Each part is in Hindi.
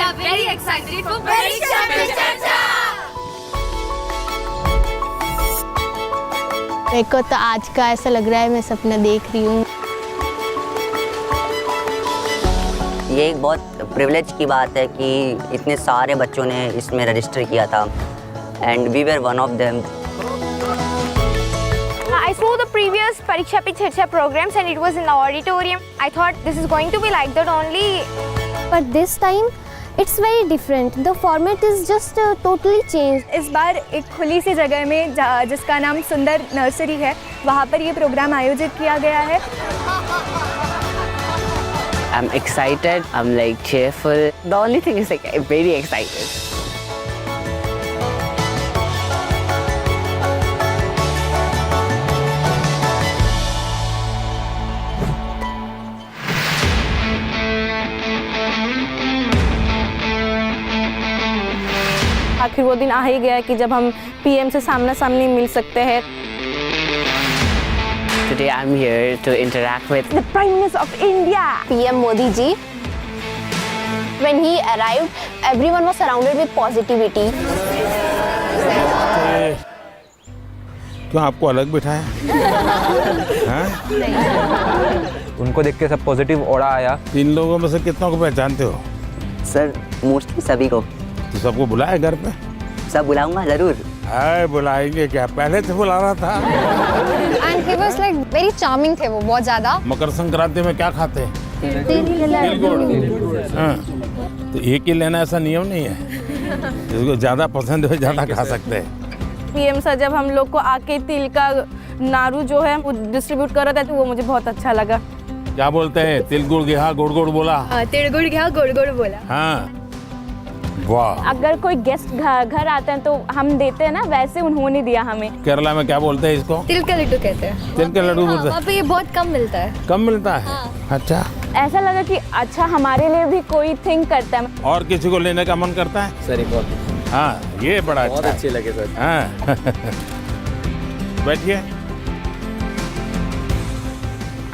are very excited for परीक्षा पे चर्चा। मेरे को तो आज का ऐसा लग रहा है मैं सपना देख रही हूँ। ये एक बहुत प्रिविलेज की बात है कि इतने सारे बच्चों ने इसमें रजिस्टर किया था and we were one of them. I saw the previous Pariksha Pe Charcha programs and it was in the auditorium. I thought this is going to be like that only. But this time it's very different. The format is just totally changed. इस बार एक खुली सी जगह में जिसका नाम सुंदर नर्सरी है, वहाँ पर ये प्रोग्राम आयोजित किया गया है। I'm excited. I'm like cheerful. The only thing is like I'm very excited. आखिर वो दिन आ ही गया कि जब हम पीएम से सामना सामनी मिल सकते हैं। Today I'm here to interact with The Prime Minister of India. PM Modi ji. When he arrived, everyone was surrounded with positivity. क्यों आपको अलग बिठाया? उनको देख के सब पॉजिटिव ऑरा आया। 3 लोगों में से कितनों को पहचानते हो? सर मोस्टली सभी को। तो सबको बुलाया घर पे? सब बुलाऊंगा जरूर। बुलाएंगे क्या, पहले से बुला रहा था। And he was like very charming थे वो, बहुत ज़्यादा। मकर संक्रांति में क्या खाते हैं? तिल गुड़। हाँ, तो एक ही लेना ऐसा नियम नहीं है। जिसको ज़्यादा पसंद हो ज़्यादा खा सकते हैं। पीएम सर जब हम लोग को आके तिल का नारू जो है वो डिस्ट्रीब्यूट कर रहे थे तो वो मुझे बहुत अच्छा लगा। क्या बोलते हैं? तिल गुड़ गया गुड़ गुड़ बोला। तिल गुड़ गया गुड़ गुड़ बोला। हाँ, वाह। अगर कोई गेस्ट घर आते हैं तो हम देते हैं ना, वैसे उन्होंने दिया हमें। केरला में क्या बोलते हैं इसको? तिल का लड्डू कहते हैं। तिल के लड्डू बोलते हैं। वहाँ पे ये बहुत कम मिलता है। कम मिलता है? अच्छा। ऐसा लगा कि अच्छा हमारे लिए भी कोई थिंक करता है। और किसी को लेने का मन करता है? सर एक और हाँ, ये बड़ा बहुत अच्छा अच्छे लगे सर। हाँ। बैठिए।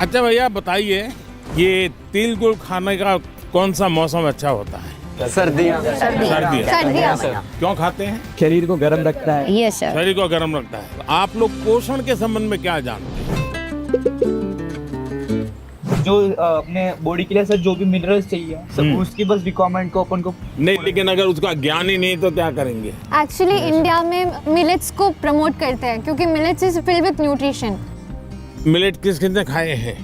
अच्छा भैया बताइए, ये तिल गुड़ खाने का कौन सा मौसम अच्छा होता है? सर्दियाँ। सर्दियाँ। क्यों खाते हैं? शरीर को गर्म रखता है। Yes sir. शरीर को गर्म रखता है। तो आप लोग पोषण के संबंध में क्या जानते हैं? जो अपने बॉडी के लिए सर जो भी मिनरल्स चाहिए सब उसकी बस रिक्वायरमेंट को अपन को नहीं, लेकिन अगर उसका ज्ञान ही नहीं तो क्या करेंगे? Actually इंडिया में मिलेट्स को प्रमोट करते हैं क्योंकि millets is filled with nutrition. Millet किस किसने खाए हैं?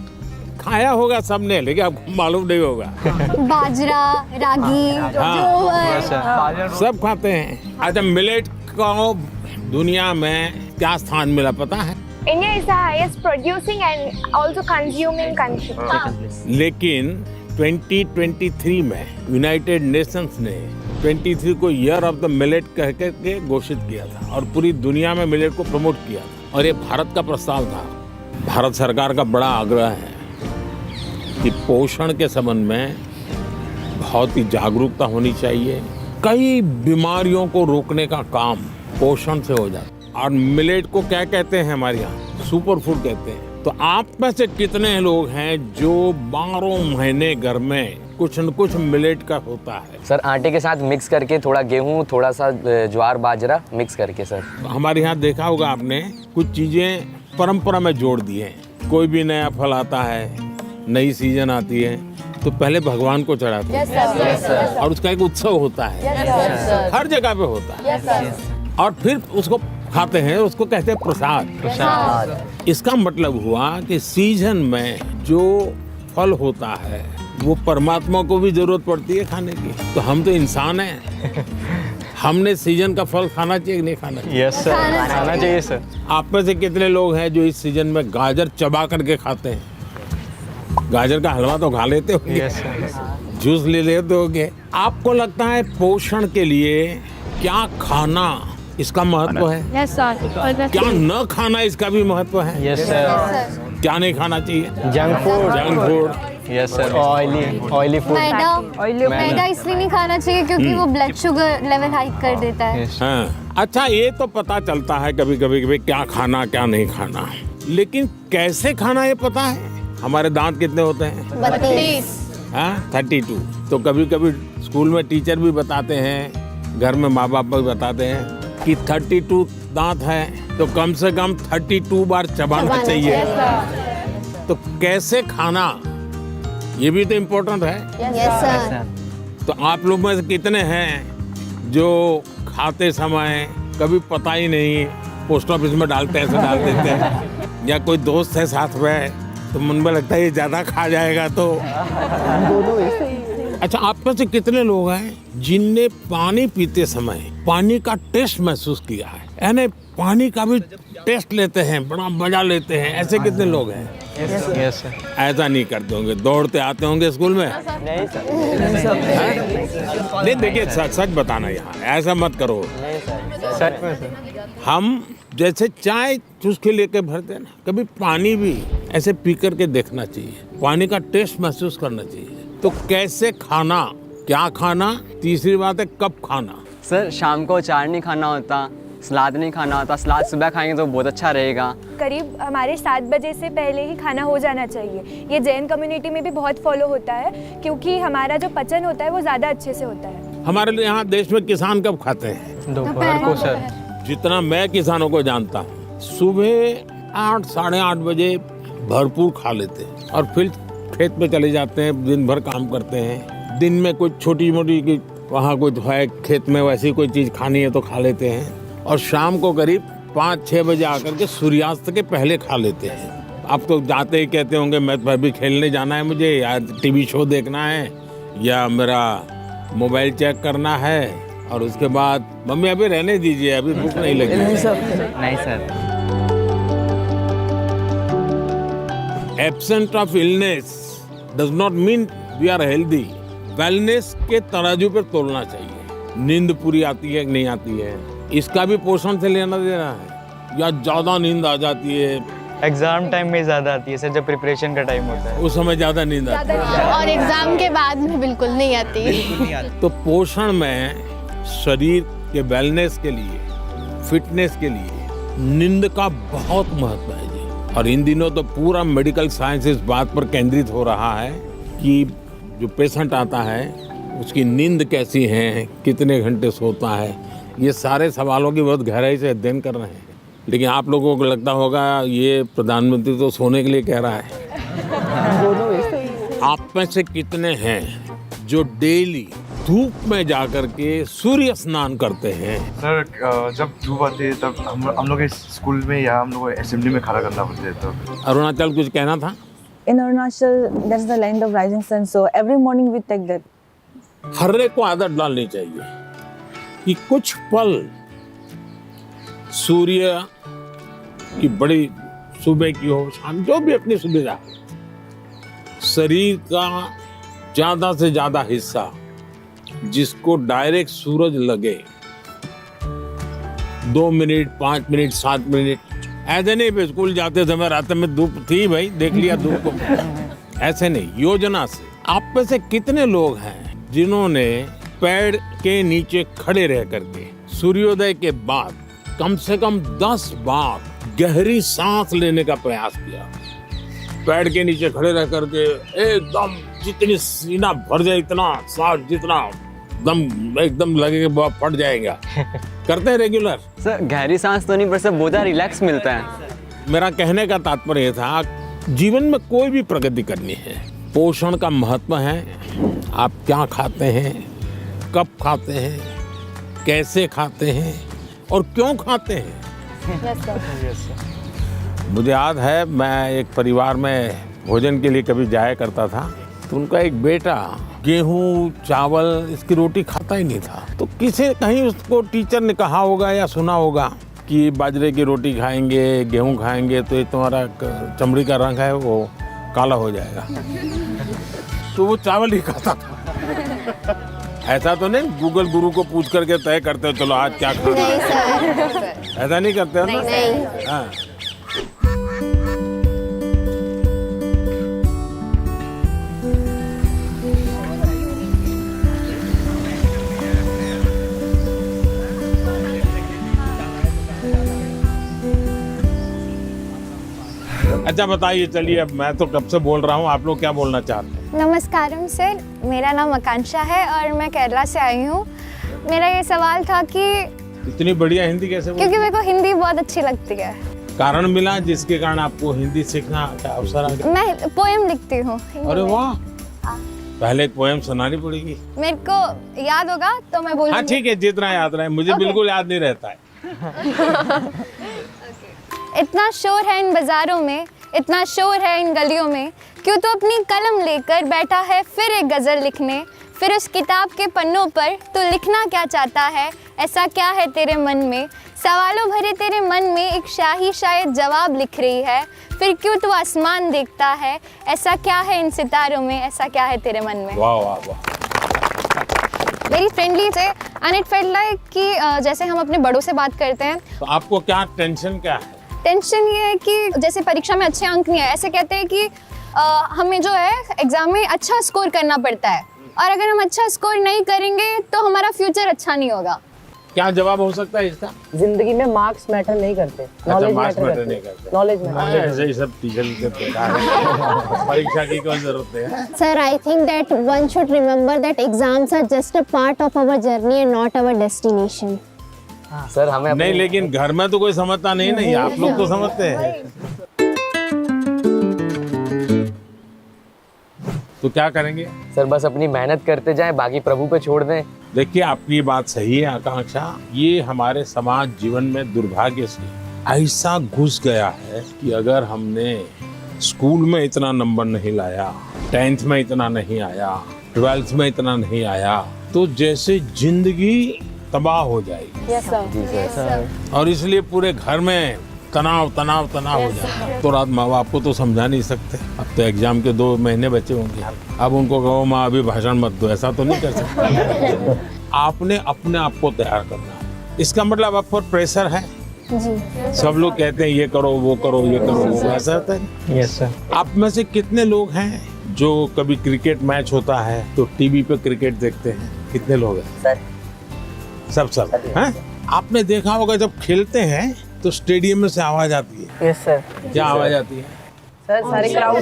खाया होगा सबने, लेकिन आपको मालूम नहीं होगा। बाजरा, रागी, जोवर, सब खाते हैं। अच्छा, मिलेट को दुनिया में क्या स्थान मिला पता है? India is the highest producing and also consuming country. लेकिन 2023 में यूनाइटेड नेशंस ने 23 को ईयर ऑफ द मिलेट कह के घोषित किया था और पूरी दुनिया में मिलेट को प्रमोट किया था। और ये भारत का प्रस्ताव था। भारत सरकार का बड़ा आग्रह है कि पोषण के संबंध में बहुत ही जागरूकता होनी चाहिए। कई बीमारियों को रोकने का काम पोषण से हो जाता है। और मिलेट को क्या कहते हैं हमारे यहाँ? सुपर फूड कहते हैं। तो आप में से कितने लोग हैं जो 12 महीने घर में कुछ न कुछ मिलेट का होता है? सर आटे के साथ मिक्स करके थोड़ा गेहूँ, थोड़ा सा ज्वार बाजरा मिक्स करके सर। हमारे यहाँ देखा होगा आपने, कुछ चीजें परंपरा में जोड़ दी हैं। कोई भी नया फल आता है, नई सीजन आती है तो पहले भगवान को चढ़ाते हैं और उसका एक उत्सव होता है। हर जगह पे होता है और फिर उसको खाते हैं, उसको कहते हैं प्रसाद। इसका मतलब हुआ कि सीजन में जो फल होता है वो परमात्मा को भी जरूरत पड़ती है खाने की। तो हम तो इंसान हैं, हमने सीजन का फल खाना चाहिए नहीं खाना चाहिए? यस सर, खाना चाहिए सर। आप में से कितने लोग हैं जो इस सीजन में गाजर चबा करके खाते हैं? गाजर का हलवा तो खा लेते होंगे, जूस ले लेते होंगे। आपको लगता है पोषण के लिए क्या खाना इसका महत्व है? Yes sir. क्या न खाना इसका भी महत्व है? Yes sir. क्या नहीं खाना चाहिए? Junk food. Junk food. Yes sir. Oily food. मैदा इसलिए नहीं खाना चाहिए क्योंकि वो ब्लड शुगर लेवल हाई कर देता है। हाँ, अच्छा ये तो पता चलता है कभी कभी क्या खाना क्या नहीं खाना, लेकिन कैसे खाना ये पता है? हमारे दांत कितने होते हैं? 32। हाँ 32। तो कभी कभी स्कूल में टीचर भी बताते हैं, घर में माँ बाप भी बताते हैं कि 32 दांत है तो कम से कम 32 बार चबाना चाहिए। तो कैसे खाना, ये भी तो इम्पोर्टेंट है। Yes sir. तो आप लोग में से कितने हैं जो खाते समय कभी पता ही नहीं, पोस्ट ऑफिस में डालते ऐसे डाल देते हैं, या कोई दोस्त है साथ में तो मन में लगता है ये ज्यादा खा जाएगा तो। अच्छा, आप में से कितने लोग हैं जिनने पानी पीते समय पानी का टेस्ट महसूस किया है, यानी पानी का भी टेस्ट लेते हैं, बड़ा मजा लेते हैं, ऐसे कितने लोग हैं? Yes sir. ऐसा नहीं करते होंगे, दौड़ते आते होंगे स्कूल में? नहीं देखिए, सच बताना, यहाँ ऐसा मत करो। सच में सर। हम जैसे चाय चुस्की लेके भरते हैं ना, कभी पानी भी ऐसे पी करके देखना चाहिए, पानी का टेस्ट महसूस करना चाहिए। तो कैसे खाना, क्या खाना, तीसरी बात है कब खाना। सर शाम को अचार नहीं खाना होता, सलाद नहीं खाना होता, सलाद सुबह खाएंगे तो बहुत अच्छा रहेगा। करीब हमारे 7 बजे से पहले ही खाना हो जाना चाहिए। ये जैन कम्युनिटी में भी बहुत फॉलो होता है, क्योंकि हमारा जो पचन होता है वो ज़्यादा अच्छे से होता है। हमारे लिए यहाँ देश में किसान कब खाते हैं? दोपहर को सर। जितना मैं किसानों को जानता हूँ, सुबह 8 साढ़े 8 बजे भरपूर खा लेते हैं और फिर खेत में चले जाते हैं, दिन भर काम करते हैं। दिन में कोई छोटी मोटी वहाँ कुछ है खेत में, वैसी कोई चीज़ खानी है तो खा लेते हैं, और शाम को करीब 5-6 बजे आकर के सूर्यास्त के पहले खा लेते हैं। आप तो जाते ही कहते होंगे मैं तो अभी खेलने जाना है मुझे, या टीवी शो देखना है, या मेरा मोबाइल चेक करना है, और उसके बाद मम्मी अभी रहने दीजिए, अभी भूख नहीं लगी। नहीं sir. Absent of illness does not mean we are healthy. Wellness के तराजू पर तोलना चाहिए। नींद पूरी आती है कि नहीं आती है, इसका भी पोषण से लेना देना है, या ज्यादा नींद आ जाती है? एग्जाम टाइम में ज़्यादा आती है सर, जब प्रिपरेशन का टाइम होता है उस समय ज्यादा नींद आती है, और एग्जाम के बाद में बिल्कुल नहीं आती। तो पोषण में शरीर के वेलनेस के लिए, फिटनेस के लिए नींद का बहुत महत्व है जी। और इन दिनों तो पूरा मेडिकल साइंस इस बात पर केंद्रित हो रहा है कि जो पेशेंट आता है उसकी नींद कैसी है, कितने घंटे सोता है, ये सारे सवालों की बहुत गहराई से अध्ययन कर रहे हैं। लेकिन आप लोगों को लगता होगा ये प्रधानमंत्री तो सोने के लिए कह रहा है। आप में से कितने हैं जो डेली धूप में जाकर के सूर्य स्नान करते हैं? सर जब धूप आती है तब हम लोग स्कूल में या हम लोग असेंबली में खड़ा करना पड़ता है। तो अरुणाचल कुछ कहना था? In Arunachal, that's the land of rising sun. So every morning we take that. हर एक को आदत डालनी चाहिए कि कुछ पल सूर्य की बड़ी सुबह की हो, शाम, जो भी अपनी सुविधा, शरीर का ज्यादा से ज्यादा हिस्सा जिसको डायरेक्ट सूरज लगे, 2 मिनट, 5 मिनट, 7 मिनट, ऐसे नहीं भी स्कूल जाते समय रात में धूप थी भाई देख लिया धूप को, ऐसे नहीं, योजना से। आप में से कितने लोग हैं जिन्होंने पेड़ के नीचे खड़े रह करके सूर्योदय के बाद कम से कम 10 बार गहरी सांस लेने का प्रयास किया? पेड़ के नीचे खड़े रह करके एकदम जितनी सीना भर जाए, इतना सांस जितना दम एकदम लगे कि फट जाएगा, करते हैं रेगुलर? सर गहरी सांस तो नहीं, पर सर बहुत रिलैक्स मिलता है। मेरा कहने का तात्पर्य था, जीवन में कोई भी प्रगति करनी है, पोषण का महत्व है। आप क्या खाते हैं, कब खाते हैं, कैसे खाते हैं और क्यों खाते हैं? मुझे याद है मैं एक परिवार में भोजन के लिए कभी जाया करता था, तो उनका एक बेटा गेहूं चावल इसकी रोटी खाता ही नहीं था। तो किसी कहीं उसको टीचर ने कहा होगा या सुना होगा कि बाजरे की रोटी खाएंगे, गेहूं खाएंगे तो ये तुम्हारा चमड़ी का रंग है वो काला हो जाएगा। तो वो चावल ही खाता था। ऐसा तो नहीं गूगल गुरु को पूछ करके तय करते हो चलो आज क्या खाना है, ऐसा नहीं करते हो ना? हाँ। अच्छा बताइए, चलिए अब मैं तो कब से बोल रहा हूँ, आप लोग क्या बोलना चाहते हैं? नमस्कारम सर, मेरा नाम आकांक्षा है और मैं केरला से आई हूँ। मेरा ये सवाल था कि इतनी बढ़िया हिंदी कैसे बोलते? क्योंकि मेरे को हिंदी बहुत अच्छी लगती है। कारण मिला जिसके कारण आपको हिंदी सीखना का अवसर आ गया? मैं पोएम लिखती हूँ। अरे वाह, पहले एक पोएम सुनानी पड़ेगी। मेरे को याद होगा तो मैं बोलूँगी। हाँ ठीक है, जितना याद रहे, मुझे बिल्कुल याद नहीं रहता है। इतना शोर है इन बाजारों में, इतना शोर है इन गलियों में, क्यों तो अपनी कलम लेकर बैठा है फिर एक गज़ल लिखने। फिर उस किताब के पन्नों पर तो लिखना क्या चाहता है, ऐसा क्या है तेरे मन में। सवालों भरे तेरे मन में एक शाही शायद जवाब लिख रही है। फिर क्यों तू आसमान देखता है, ऐसा क्या है इन सितारों में, ऐसा क्या है तेरे मन में। वाह वाह वाह, वेरी फ्रेंडली थे एंड इट फेल्ट लाइक कि जैसे हम अपने बड़ों से बात करते हैं। तो आपको क्या टेंशन क्या है? टेंशन ये है कि जैसे परीक्षा में अच्छे अंक नहीं आए, ऐसे कहते हैं कि हमें जो है एग्जाम में अच्छा स्कोर करना पड़ता है, और अगर हम अच्छा स्कोर नहीं करेंगे तो हमारा फ्यूचर अच्छा नहीं होगा। क्या जवाब हो सकता है इसका? जिंदगी में मार्क्स मैटर नहीं करते, अच्छा, मार्क्स मैटर नहीं करते, नॉलेज मैटर। ऐसे ही सब टीचर परीक्षा की कोई जरूरत है? Sir, I think that one should remember that exams are just a part of our journey and not our destination. Sir हमें नहीं, लेकिन घर में तो कोई समझता नहीं ना, आप लोग तो समझते हैं। तो क्या करेंगे? सर बस अपनी मेहनत करते जाएं, बाकी प्रभु पे छोड़ दें। देखिए, आपकी बात सही है आकांक्षा, ये हमारे समाज जीवन में दुर्भाग्य से ऐसा घुस गया है कि अगर हमने स्कूल में इतना नंबर नहीं लाया, 10th में इतना नहीं आया, 12th में इतना नहीं आया, तो जैसे जिंदगी तबाह हो जाएगी। Yes sir. और इसलिए पूरे घर में तनाव तनाव तनाव हो जाता है। तो रात माँ बाप को तो समझा नहीं सकते, अब तो एग्जाम के 2 महीने बचे होंगे, अब उनको कहो माँ अभी भाषण मत दो, ऐसा तो नहीं कर सकते। आपने अपने आप को तैयार करना है। इसका मतलब आप पर प्रेशर है जी। सब लोग कहते हैं ये करो वो करो ये करो, ऐसा होता है? Yes sir. आप में से कितने लोग हैं जो कभी क्रिकेट मैच होता है तो टीवी पे क्रिकेट देखते हैं? कितने लोग हैं? सब हैं? आपने देखा होगा जब खेलते हैं तो स्टेडियम में से आवाज आती है। Yes sir. क्या आवाज आती है? सर सारे क्राउड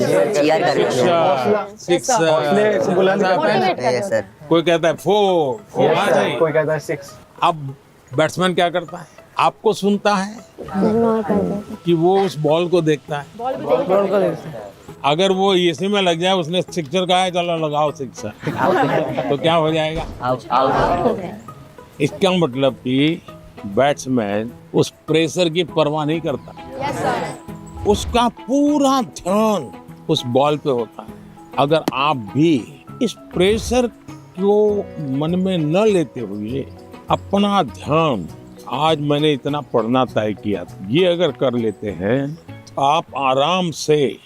सिक्स, सर कोई कहता है 4, कोई कहता है 6। अब बैट्समैन क्या करता है? आपको सुनता है कि वो उस बॉल को देखता है? अगर वो इसी में लग जाए, उसने सिक्सर कहा है चलो लगाओ सिक्सर, तो क्या हो जाएगा? इसका मतलब कि बैट्समैन उस प्रेशर की परवाह नहीं करता। उसका पूरा ध्यान उस बॉल पे होता है। अगर आप भी इस प्रेशर को मन में न लेते हुए अपना ध्यान, आज मैंने इतना पढ़ना तय किया, ये अगर कर लेते हैं तो आप आराम से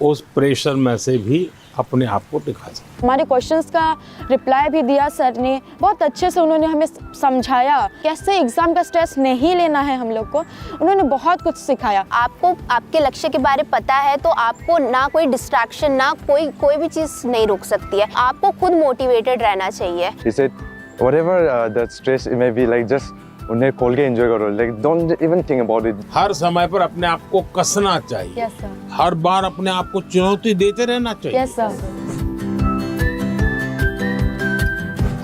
उस प्रेशर में से भी अपने आप को दिखा सकते। हमारे क्वेश्चंस का रिप्लाई भी दिया सर ने, बहुत अच्छे से उन्होंने हमें समझाया कैसे एग्जाम का स्ट्रेस नहीं लेना है हम लोग को। उन्होंने बहुत कुछ सिखाया। आपको आपके लक्ष्य के बारे में पता है तो आपको ना कोई डिस्ट्रैक्शन, ना कोई भी चीज़ नहीं रोक सकती है। आपको खुद मोटिवेटेड रहना चाहिए। He said, whatever that stress it may be, like just उन्हें खोल के एंजॉय करो, like don't even think about it. हर समय पर अपने आप को कसना चाहिए। Yes sir. हर बार अपने आप को चुनौती देते रहना चाहिए। Yes sir.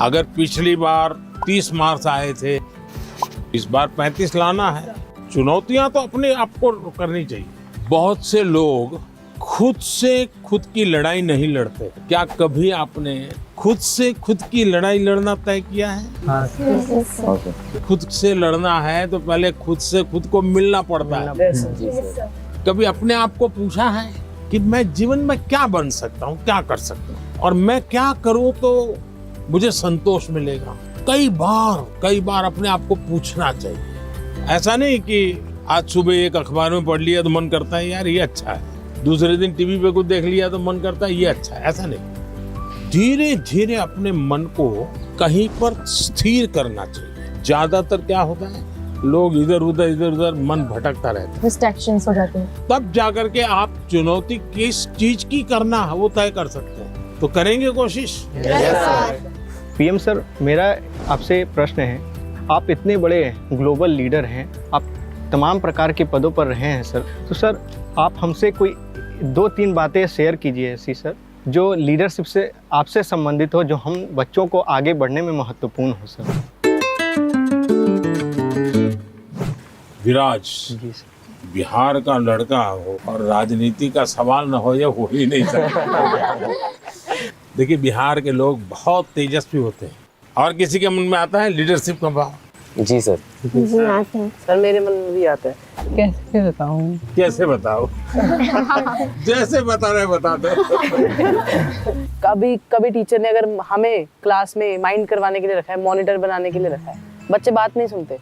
अगर पिछली बार 30 मार्क्स आए थे, इस बार 35 लाना है। चुनौतियां तो अपने आप को करनी चाहिए। बहुत से लोग खुद से खुद की लड़ाई नहीं लड़ते। क्या कभी आपने खुद से खुद की लड़ाई लड़ना तय किया है? खुद से लड़ना है तो पहले खुद से खुद को मिलना पड़ता है। कभी अपने आप को पूछा है कि मैं जीवन में क्या बन सकता हूँ, क्या कर सकता हूँ, और मैं क्या करूँ तो मुझे संतोष मिलेगा? कई बार अपने आप को पूछना चाहिए। ऐसा नहीं कि आज सुबह एक अखबार में पढ़ लिया तो मन करता है यार ये अच्छा है, दूसरे दिन टीवी पे कुछ देख लिया तो मन करता है ये अच्छा है। ऐसा नहीं, धीरे धीरे अपने मन को कहीं पर स्थिर करना चाहिए। ज्यादातर क्या होता है, लोग इधर उधर मन भटकता रहता है, डिस्ट्रैक्शंस हो जाते हैं। तब जाकर के आप चुनौती किस चीज की करना है वो तय कर सकते हैं। तो करेंगे कोशिश? पीएम सर, मेरा आपसे प्रश्न है, आप इतने बड़े ग्लोबल लीडर हैं, आप तमाम प्रकार के पदों पर रहे हैं सर, तो सर आप हमसे कोई 2-3 बातें शेयर कीजिए ऐसी सर, जो लीडरशिप से आपसे संबंधित हो, जो हम बच्चों को आगे बढ़ने में महत्वपूर्ण हो सर। विराज, जी सर। बिहार का लड़का हो और राजनीति का सवाल न हो, ये हो ही नहीं सकता। देखिए, बिहार के लोग बहुत तेजस्वी होते हैं। और किसी के मन में आता है लीडरशिप का भाव? जी सर। जी आते हैं सर, मेरे मन में भी आता है। कैसे बताऊं? कैसे बताओ? जैसे बता रहे बता दो। कभी कभी टीचर ने अगर हमें क्लास में माइंड करवाने के लिए रखा है, मॉनिटर बनाने के लिए रखा है, बच्चे बात नहीं सुनते,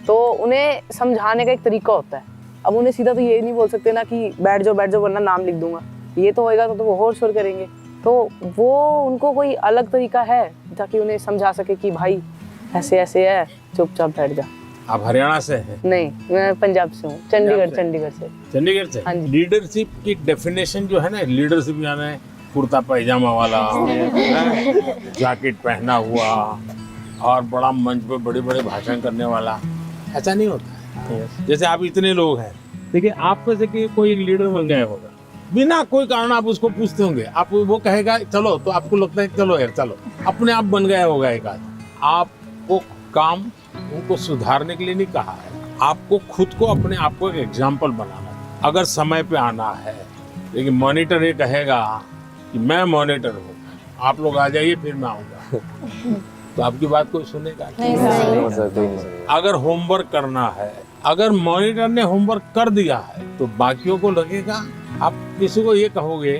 तो उन्हें समझाने का एक तरीका होता है। अब उन्हें सीधा तो ये नहीं बोल सकते ना कि बैठ जाओ वरना नाम लिख दूंगा, ये तो होएगा तो वो होर शोर करेंगे। तो वो उनको कोई अलग तरीका है ताकि उन्हें समझा सके कि भाई ऐसे ऐसे है, चुपचाप बैठ जा। आप हरियाणा से हैं? नहीं, मैं पंजाब से हूँ, चंडीगढ़ से। चंडीगढ़ से? हाँ जी। लीडरशिप की डेफिनेशन जो है ना, लीडरशिप यानी कुर्ता पैजामा वाला, जैकेट पहना हुआ और बड़ा मंच पे बड़े बड़े भाषण करने वाला, ऐसा नहीं होता है। जैसे आप इतने लोग हैं, देखिए आप में से कोई एक लीडर बन गया होगा, बिना कोई कारण आप उसको पूछते होंगे, आप वो कहेगा चलो, तो आपको लगता है चलो यार चलो, अपने आप बन गया होगा एक आदमी। आपको काम उनको सुधारने के लिए नहीं कहा है, आपको खुद को अपने आप को एक एग्जाम्पल बनाना है। अगर समय पे आना है, लेकिन मॉनिटर ये कहेगा कि मैं मॉनिटर हूँ, आप लोग आ जाइए फिर मैं आऊँगा, तो आपकी बात कोई सुनेगा नहीं। अगर होमवर्क करना है, अगर मॉनिटर ने होमवर्क कर दिया है, तो बाकियों को लगेगा, आप किसी को ये कहोगे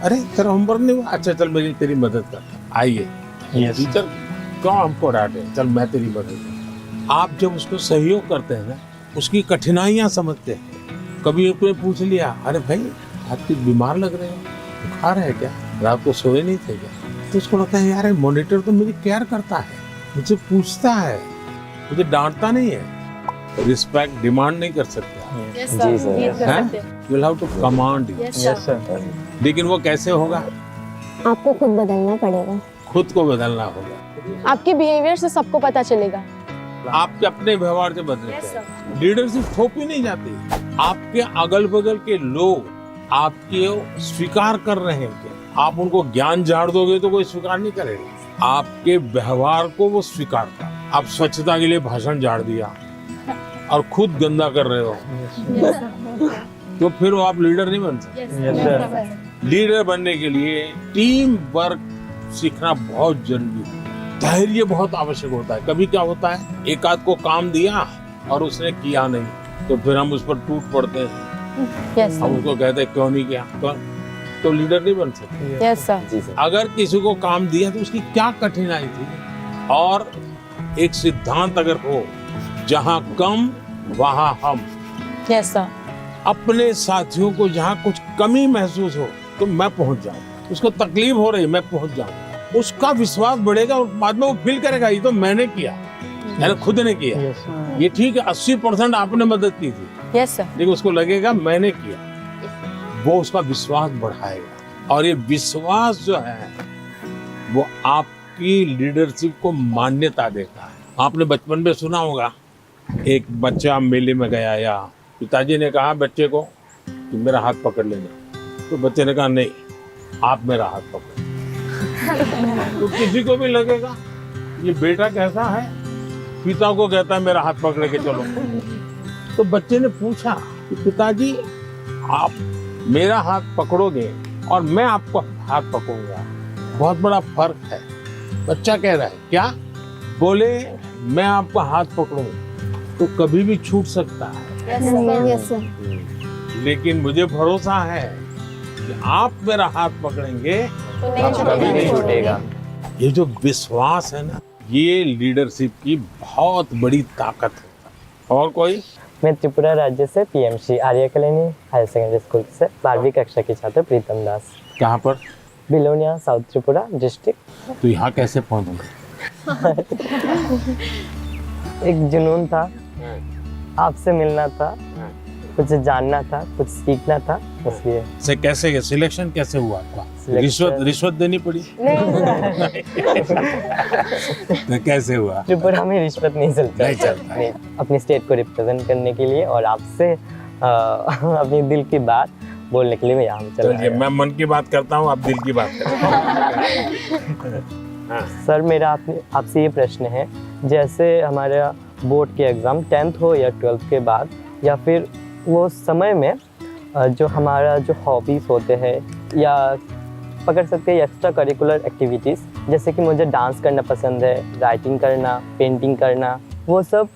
अरे तेरा होमवर्क नहीं हुआ, अच्छा चल मेरी तेरी मदद करता, आइए टीचर क्यों हमको डांटे, चल मैं तेरी मदद करता। आप जब उसको सहयोग करते हैं ना, उसकी कठिनाइयाँ समझते हैं। कभी कोई पूछ लिया, अरे भाई आप कुछ बीमार लग रहे हो, बुखार है क्या, रात को सोए नहीं थे क्या, तो उसको लगता है यार मॉनिटर तो मेरी केयर करता है, मुझे पूछता है, मुझे डांटता नहीं है। रिस्पेक्ट डिमांड नहीं कर सकता, जी sir. You will have to command. लेकिन वो कैसे होगा? आपको खुद बदलना पड़ेगा, खुद को बदलना होगा। आपके बिहेवियर से सबको पता चलेगा। आपके अपने व्यवहार से बदलते। लीडरशिप थोपी नहीं जाती। आपके अगल बगल के लोग आपके स्वीकार कर रहे हैं क्या? आप उनको ज्ञान झाड़ दोगे तो कोई स्वीकार नहीं करेगा, आपके व्यवहार को वो स्वीकार कर। आप स्वच्छता के लिए भाषण झाड़ दिया और खुद गंदा कर रहे हो, तो फिर वो आप लीडर नहीं बन सकते। लीडर बनने के लिए टीम वर्क सीखना बहुत जरूरी है, धैर्य बहुत आवश्यक होता है। कभी क्या होता है, एक आध को काम दिया और उसने किया नहीं, तो फिर हम उस पर टूट पड़ते हैं। हम उसको कहते हैं क्यों नहीं किया, तो लीडर नहीं बन सकते। Yes sir. अगर किसी को काम दिया तो उसकी क्या कठिनाई थी, और एक सिद्धांत अगर हो, जहाँ कम वहाँ हम। Yes sir. अपने साथियों को जहाँ कुछ कमी महसूस हो तो मैं पहुँच जाऊँ, उसको तकलीफ हो रही मैं पहुँच जाऊँ, उसका विश्वास बढ़ेगा और बाद में वो फील करेगा ये तो मैंने किया, मैंने खुद ने किया। ये ठीक है, 80% आपने मदद की थी, यस सर, लेकिन उसको लगेगा मैंने किया, वो उसका विश्वास बढ़ाएगा। और ये विश्वास जो है वो आपकी लीडरशिप को मान्यता देता है। आपने बचपन में सुना होगा, एक बच्चा मेले में गया, या पिताजी ने कहा बच्चे को कि मेरा हाथ पकड़ लेना, तो बच्चे ने कहा नहीं आप मेरा हाथ पकड़। तो किसी को भी लगेगा ये बेटा कैसा है, पिता को कहता है मेरा हाथ पकड़ के चलो। तो बच्चे ने पूछा कि पिताजी आप मेरा हाथ पकड़ोगे और मैं आपको हाथ पकड़ूंगा, बहुत बड़ा फर्क है। बच्चा कह रहा है क्या? बोले मैं आपका हाथ पकड़ूं तो कभी भी छूट सकता है, लेकिन मुझे भरोसा है कि आप मेरा हाथ पकड़ेंगे तो कभी नहीं छूटेगा। ये जो विश्वास है ना, ये लीडरशिप की बहुत बड़ी ताकत है। और कोई? मैं त्रिपुरा राज्य से पीएमसी आर्य कॉलोनी हायर सेकेंडरी स्कूल से 12वीं कक्षा की छात्र प्रीतम दास। कहाँ पर? Belonia, south Tripura district. तो यहाँ कैसे पहुँचे? एक जुनून था, आपसे मिलना था, कुछ जानना था, कुछ सीखना था, इसलिए। से कैसे सिलेक्शन कैसे हुआ आपका? रिश्वत देनी पड़ी? तो कैसे हुआ? त्रिपुरा में रिश्वत नहीं चलता। अपने स्टेट को रिप्रेजेंट करने के लिए और आपसे अपनी दिल की बात बोलने के लिए मैं यहाँ चला चलिए, मैं मन की बात करता हूँ, आप दिल की बात करें। हाँ। सर मेरा आपसे ये प्रश्न है, जैसे हमारा बोर्ड के एग्ज़ाम 10th हो या 12th के बाद, या फिर वो समय में जो हमारा जो हॉबीज़ होते हैं या पकड़ सकते हैं एक्स्ट्रा करिकुलर एक्टिविटीज़, जैसे कि मुझे डांस करना पसंद है, राइटिंग करना, पेंटिंग करना, वो सब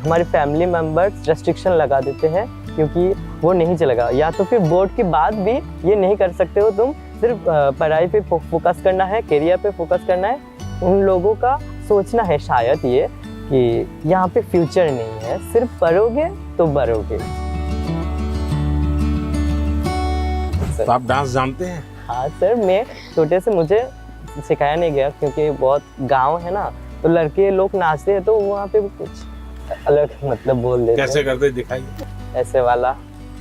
हमारे फैमिली मेम्बर्स रेस्ट्रिक्शन लगा देते हैं क्योंकि वो नहीं चलेगा, या तो फिर बोर्ड के बाद भी ये नहीं कर सकते हो तुम, सिर्फ पढ़ाई पे फोकस करना है, करियर पे फोकस करना है। उन लोगों का सोचना है शायद ये कि यहाँ पे फ्यूचर नहीं है, सिर्फ पढ़ोगे तो बढ़ोगे। तो आप डांस जानते हैं? हाँ सर, मैं छोटे से मुझे सिखाया नहीं गया क्योंकि बहुत गांव है ना, तो लड़के लोग नाचते हैं तो वहाँ पे कुछ अलग मतलब बोल देते हैं। कैसे करते दिखाइए? ऐसे वाला,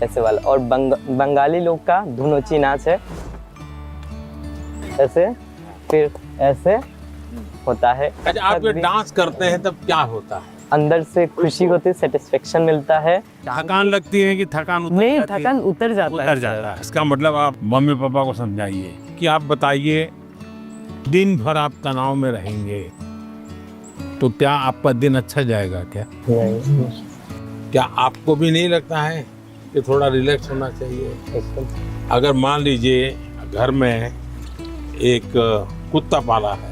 ऐसे वाला। और बंगाली लोग का धुनोची नाच है, ऐसे, फिर ऐसे होता है। अच्छा, आप ये डांस करते हैं तब क्या होता है? अंदर से खुशी होती है, सेटिस्फेक्शन मिलता है। थकान लगती है कि थकान उतर नहीं, जाती है? थकान उतर जाता है। उतर जाता है। इसका मतलब आप मम्मी पापा को समझाइए कि आप बताइए, दिन भर आप तनाव में रहेंगे तो क्या आपका दिन अच्छा जाएगा क्या? नहीं। क्या आपको भी नहीं लगता है कि थोड़ा रिलैक्स होना चाहिए? अगर मान लीजिए घर में एक कुत्ता पाला है,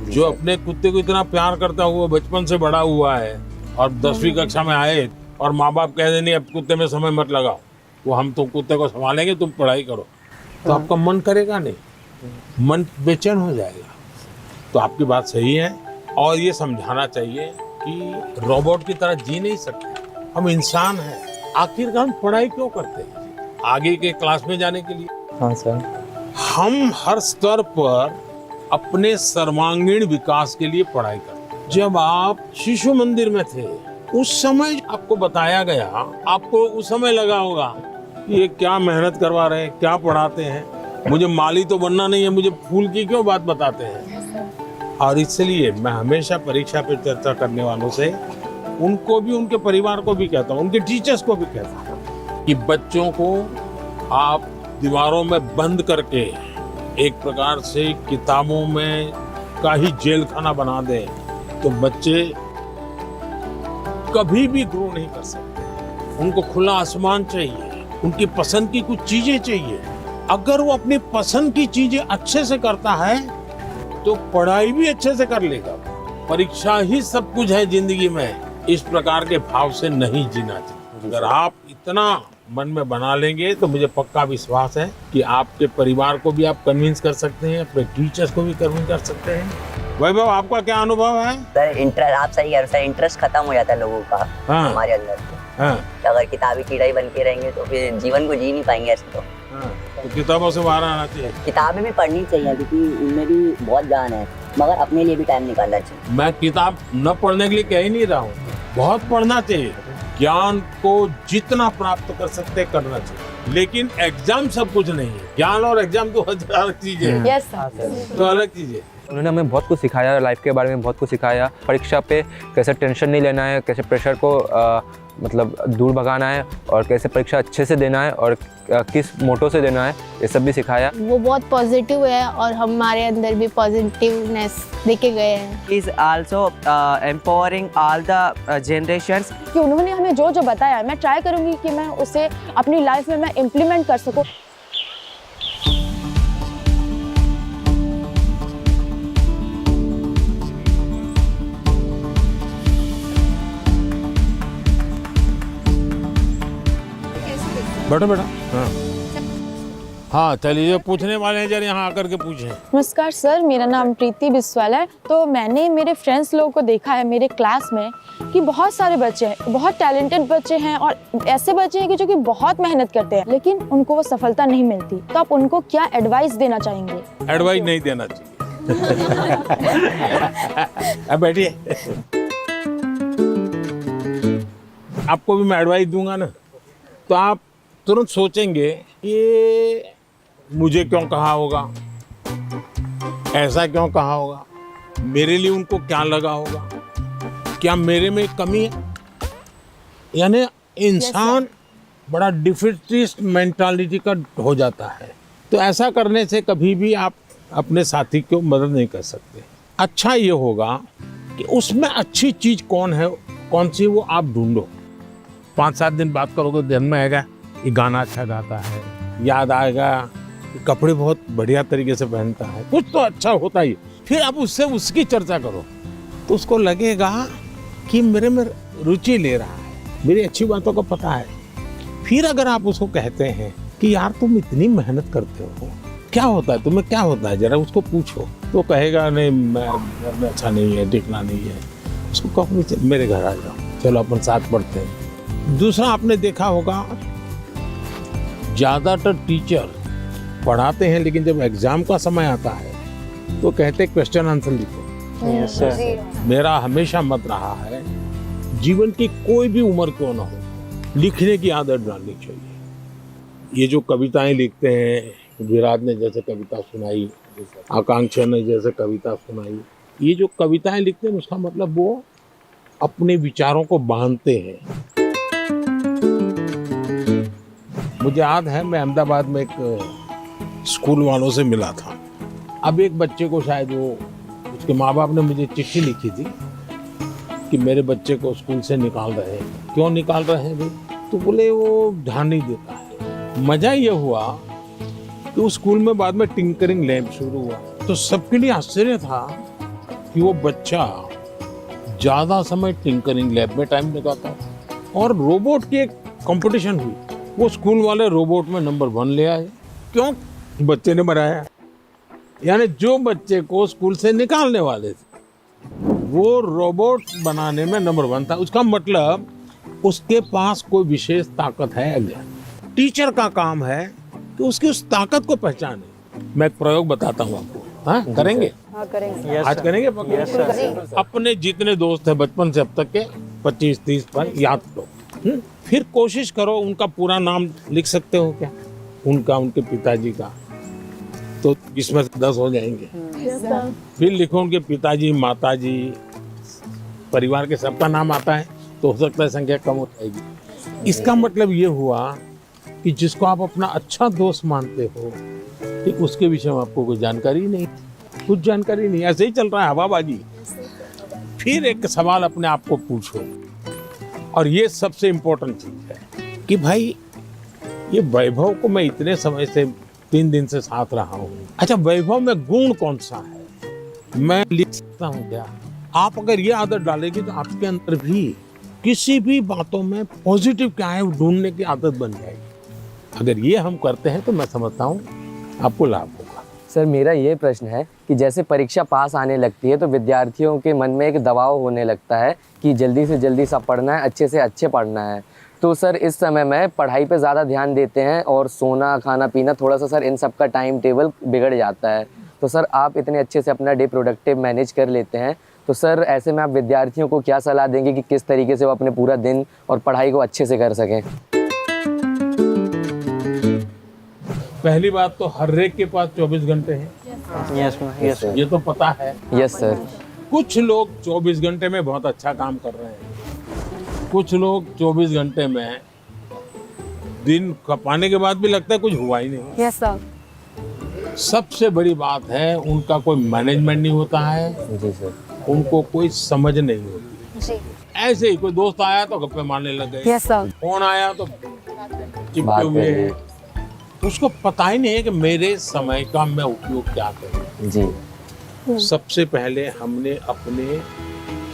जो अपने कुत्ते को इतना प्यार करता हुआ बचपन से बड़ा हुआ है, और 10वीं कक्षा में आए और माँ बाप कह दें नहीं अब कुत्ते में समय मत लगाओ, वो हम तो कुत्ते को संभालेंगे, तुम पढ़ाई करो, तो आपका मन करेगा नहीं, मन बेचैन हो जाएगा। तो आपकी बात सही है, और ये समझाना चाहिए कि रोबोट की तरह जी नहीं सकते, हम इंसान हैं। आखिरकार हम पढ़ाई क्यों करते हैं? आगे के क्लास में जाने के लिए। हाँ सर। हम हर स्तर पर अपने सर्वांगीण विकास के लिए पढ़ाई करते हैं। जब आप शिशु मंदिर में थे, उस समय आपको बताया गया, आपको उस समय लगा होगा कि ये क्या मेहनत करवा रहे हैं, क्या पढ़ाते हैं, मुझे माली तो बनना नहीं है, मुझे फूल की क्यों बात बताते हैं। और इसलिए मैं हमेशा परीक्षा पे चर्चा करने वालों से उनको भी, उनके परिवार को भी कहता हूँ, उनके टीचर्स को भी कहता हूँ कि बच्चों को आप दीवारों में बंद करके एक प्रकार से किताबों में का ही जेल खाना बना दें तो बच्चे कभी भी ग्रो नहीं कर सकते। उनको खुला आसमान चाहिए, उनकी पसंद की कुछ चीजें चाहिए। अगर वो अपनी पसंद की चीजें अच्छे से करता है तो पढ़ाई भी अच्छे से कर लेगा। परीक्षा ही सब कुछ है जिंदगी में, इस प्रकार के भाव से नहीं जीना चाहिए। अगर आप इतना मन में बना लेंगे तो मुझे पक्का विश्वास है कि आपके परिवार को भी आप कन्विंस कर सकते हैं, अपने टीचर्स को भी कन्विंस कर सकते हैं। वैभव, आपका क्या अनुभव है? सर इंटरेस्ट, आप सही कह रहे हो सर, इंटरेस्ट खत्म हो जाता है लोगों का। हाँ। हमारे अंदर हाँ। अगर किताबी कीड़ा ही बन के रहेंगे तो फिर जीवन को जी नहीं पाएंगे ऐसे तो। हाँ। तो किताबों से बाहर आना चाहिए। किताबें भी पढ़नी चाहिए क्योंकि उनमें भी बहुत ज्ञान है, मगर अपने लिए भी टाइम निकालना चाहिए। मैं किताब न पढ़ने के लिए कह ही नहीं रहा हूँ, बहुत पढ़ना चाहिए। ज्ञान को जितना प्राप्त कर सकते करना चाहिए, लेकिन एग्जाम सब कुछ नहीं है। ज्ञान और एग्जाम तो अलग चीज है। Yes sir. तो अलग चीज है। उन्होंने हमें बहुत कुछ सिखाया, लाइफ के बारे में बहुत कुछ सिखाया, परीक्षा पे कैसे टेंशन नहीं लेना है, कैसे प्रेशर को मतलब दूर भगाना है, और कैसे परीक्षा अच्छे से देना है, और किस मोटो से देना है, ये सब भी सिखाया। वो बहुत पॉजिटिव है और हमारे अंदर भी पॉजिटिवनेस देखे गए हैं। He is also empowering all the generations. कि उन्होंने हमें जो जो बताया, मैं ट्राई करूँगी कि मैं उसे अपनी लाइफ में मैं इम्प्लीमेंट कर सकूँ। बैठो बेटा। हाँ हाँ, चलिए पूछने वाले हैं जरा यहाँ आकर के पूछें। नमस्कार सर, मेरा नाम प्रीति बिस्वाल है। तो मैंने मेरे फ्रेंड्स लोगों को देखा है मेरे क्लास में कि बहुत सारे बच्चे हैं, बहुत टैलेंटेड बच्चे हैं, और ऐसे बच्चे हैं कि जो कि बहुत मेहनत करते हैं लेकिन उनको वो सफलता नहीं मिलती। तो आप उनको क्या एडवाइस देना चाहेंगे? एडवाइस नहीं देना चाहिए। अब बैठिए। आपको भी मैं एडवाइस दूंगा ना, तो आप तुरंत सोचेंगे ये मुझे क्यों कहा होगा, ऐसा क्यों कहा होगा, मेरे लिए उनको क्या लगा होगा, क्या मेरे में कमी है। यानी इंसान बड़ा डिफिटिस्ट मेंटालिटी का हो जाता है। तो ऐसा करने से कभी भी आप अपने साथी को मदद नहीं कर सकते। अच्छा ये होगा कि उसमें अच्छी चीज़ कौन सी वो आप ढूंढो। 5-7 दिन बात करोगे, ध्यान में आएगा ये गाना अच्छा गाता है, याद आएगा कपड़े बहुत बढ़िया तरीके से पहनता है, कुछ तो अच्छा होता ही। फिर आप उससे उसकी चर्चा करो तो उसको लगेगा कि मेरे में रुचि ले रहा है, मेरी अच्छी बातों को पता है। फिर अगर आप उसको कहते हैं कि यार तुम इतनी मेहनत करते हो, क्या होता है तुम्हें, क्या होता है, जरा उसको पूछो, तो कहेगा नहीं मैं अच्छा नहीं है, दिखना नहीं है। उसको कहो मेरे घर आ जाओ, चलो अपन साथ पढ़ते हैं। दूसरा, आपने देखा होगा ज़्यादातर टीचर पढ़ाते हैं लेकिन जब एग्जाम का समय आता है तो कहते क्वेश्चन आंसर लिखो। मेरा हमेशा मत रहा है जीवन की कोई भी उम्र क्यों ना हो, लिखने की आदत डालनी चाहिए। ये जो कविताएं लिखते हैं, विराट ने जैसे कविता सुनाई, आकांक्षा ने जैसे कविता सुनाई, ये जो कविताएं लिखते हैं उसका मतलब वो अपने विचारों को बांधते हैं। मुझे याद है मैं अहमदाबाद में एक स्कूल वालों से मिला था। अब एक बच्चे को शायद उसके माँ बाप ने मुझे चिट्ठी लिखी थी कि मेरे बच्चे को स्कूल से निकाल रहे हैं। क्यों निकाल रहे हैं भाई? तो बोले वो ध्यान नहीं देता है। मजा ये हुआ कि उस स्कूल में बाद में टिंकरिंग लैब शुरू हुआ, तो सबके लिए आश्चर्य था कि वो बच्चा ज़्यादा समय टिंकरिंग लैब में टाइम लगाता। और रोबोट की एक कंपटीशन हुई, वो स्कूल वाले रोबोट में नंबर 1 ले आए। क्यों? बच्चे ने बनाया। यानी जो बच्चे को स्कूल से निकालने वाले थे वो रोबोट बनाने में नंबर 1 था। उसका मतलब उसके पास कोई विशेष ताकत है। अज्ञान टीचर का काम है कि उसकी उस ताकत को पहचाने। मैं एक प्रयोग बताता हूँ आपको। हाँ, करेंगे? हाँ, करेंगे। आज करेंगे? अपने जितने दोस्त हैं बचपन से अब तक के 25-30 पर याद करो। फिर कोशिश करो उनका पूरा नाम लिख सकते हो क्या? उनके पिताजी का, तो इसमें 10 हो जाएंगे। फिर लिखो उनके पिताजी, माताजी, परिवार के सबका नाम आता है तो हो सकता है संख्या कम हो जाएगी। इसका मतलब ये हुआ कि जिसको आप अपना अच्छा दोस्त मानते हो कि उसके विषय में आपको कोई जानकारी नहीं, कुछ जानकारी नहीं, ऐसे ही चल रहा है हवाबाजी। फिर एक सवाल अपने आप को पूछो, और ये सबसे इम्पोर्टेंट चीज है कि भाई ये वैभव को मैं इतने समय से 3 दिन से साथ रहा हूँ, अच्छा वैभव में गुण कौन सा है, मैं लिख सकता हूँ क्या? आप अगर ये आदत डालेंगे तो आपके अंदर भी किसी भी बातों में पॉजिटिव क्या है वो ढूंढने की आदत बन जाएगी। अगर ये हम करते हैं तो मैं समझता हूँ आपको लाभ होगा। सर मेरा ये प्रश्न है कि जैसे परीक्षा पास आने लगती है तो विद्यार्थियों के मन में एक दबाव होने लगता है कि जल्दी से जल्दी सब पढ़ना है, अच्छे से अच्छे पढ़ना है। तो सर इस समय में पढ़ाई पे ज़्यादा ध्यान देते हैं और सोना खाना पीना थोड़ा सा सर इन सब का टाइम टेबल बिगड़ जाता है। तो सर आप इतने अच्छे से अपना डे प्रोडक्टिव मैनेज कर लेते हैं, तो सर ऐसे में आप विद्यार्थियों को क्या सलाह देंगे कि किस तरीके से वो अपने पूरा दिन और पढ़ाई को अच्छे से कर सकें? पहली बात तो हर एक के पास 24 घंटे हैं। यस ये तो पता है। Yes sir. कुछ लोग 24 घंटे में बहुत अच्छा काम कर रहे हैं, कुछ लोग 24 घंटे में दिन खपाने के बाद भी लगता है कुछ हुआ ही नहीं। Yes sir. सबसे बड़ी बात है उनका कोई मैनेजमेंट नहीं होता है। जी सर। उनको कोई समझ नहीं होती। जी। ऐसे ही कोई दोस्त आया तो गप्पे मारने लग गए। Yes sir. फोन आया तो चिपके हुए हैं। उसको पता ही नहीं है कि मेरे समय का मैं उपयोग क्या करूं। जी। सबसे पहले हमने अपने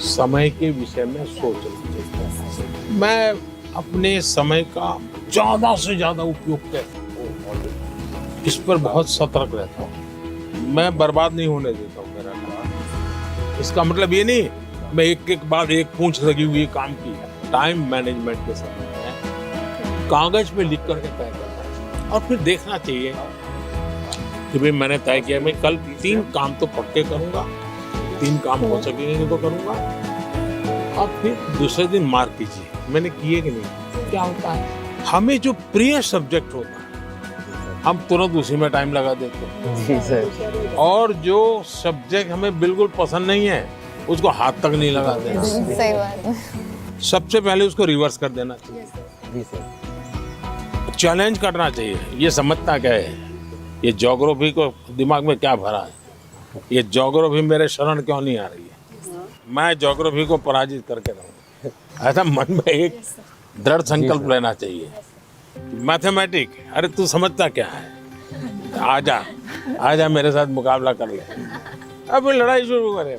समय के विषय में सोचना चाहिए। मैं अपने समय का ज़्यादा से ज़्यादा उपयोग कैसे करूं, इस पर बहुत सतर्क रहता हूँ। मैं बर्बाद नहीं होने देता हूँ मेरा काम। इसका मतलब ये नहीं मैं एक बाद एक पूंछ लगी हुई काम की है। टाइम मैनेजमेंट के समय में कागज पे लिख करके तय करना चाहिए और फिर देखना चाहिए कि भाई मैंने तय किया मैं कल 3 काम तो पक्के करूँगा, 3 काम हो सकेंगे तो करूँगा, और फिर दूसरे दिन मार्क कीजिए मैंने किए कि नहीं। क्या होता है हमें जो प्रिय सब्जेक्ट होता है हम तुरंत उसी में टाइम लगा देते हैं। जी सर। और जो सब्जेक्ट हमें बिल्कुल पसंद नहीं है उसको हाथ तक नहीं लगाते हैं। सही बात है। सबसे पहले उसको रिवर्स कर देना चाहिए। जी सर। चैलेंज करना चाहिए। ये समझता क्या है, ये ज्योग्राफी को दिमाग में क्या भरा है, ये ज्योग्राफी मेरे शरण क्यों नहीं आ रही है, मैं ज्योग्राफी को पराजित करके रहूँगा। ऐसा मन में एक दृढ़ संकल्प लेना चाहिए। मैथमेटिक, अरे तू समझता क्या है, आजा मेरे साथ मुकाबला कर ले, अब लड़ाई शुरू करें।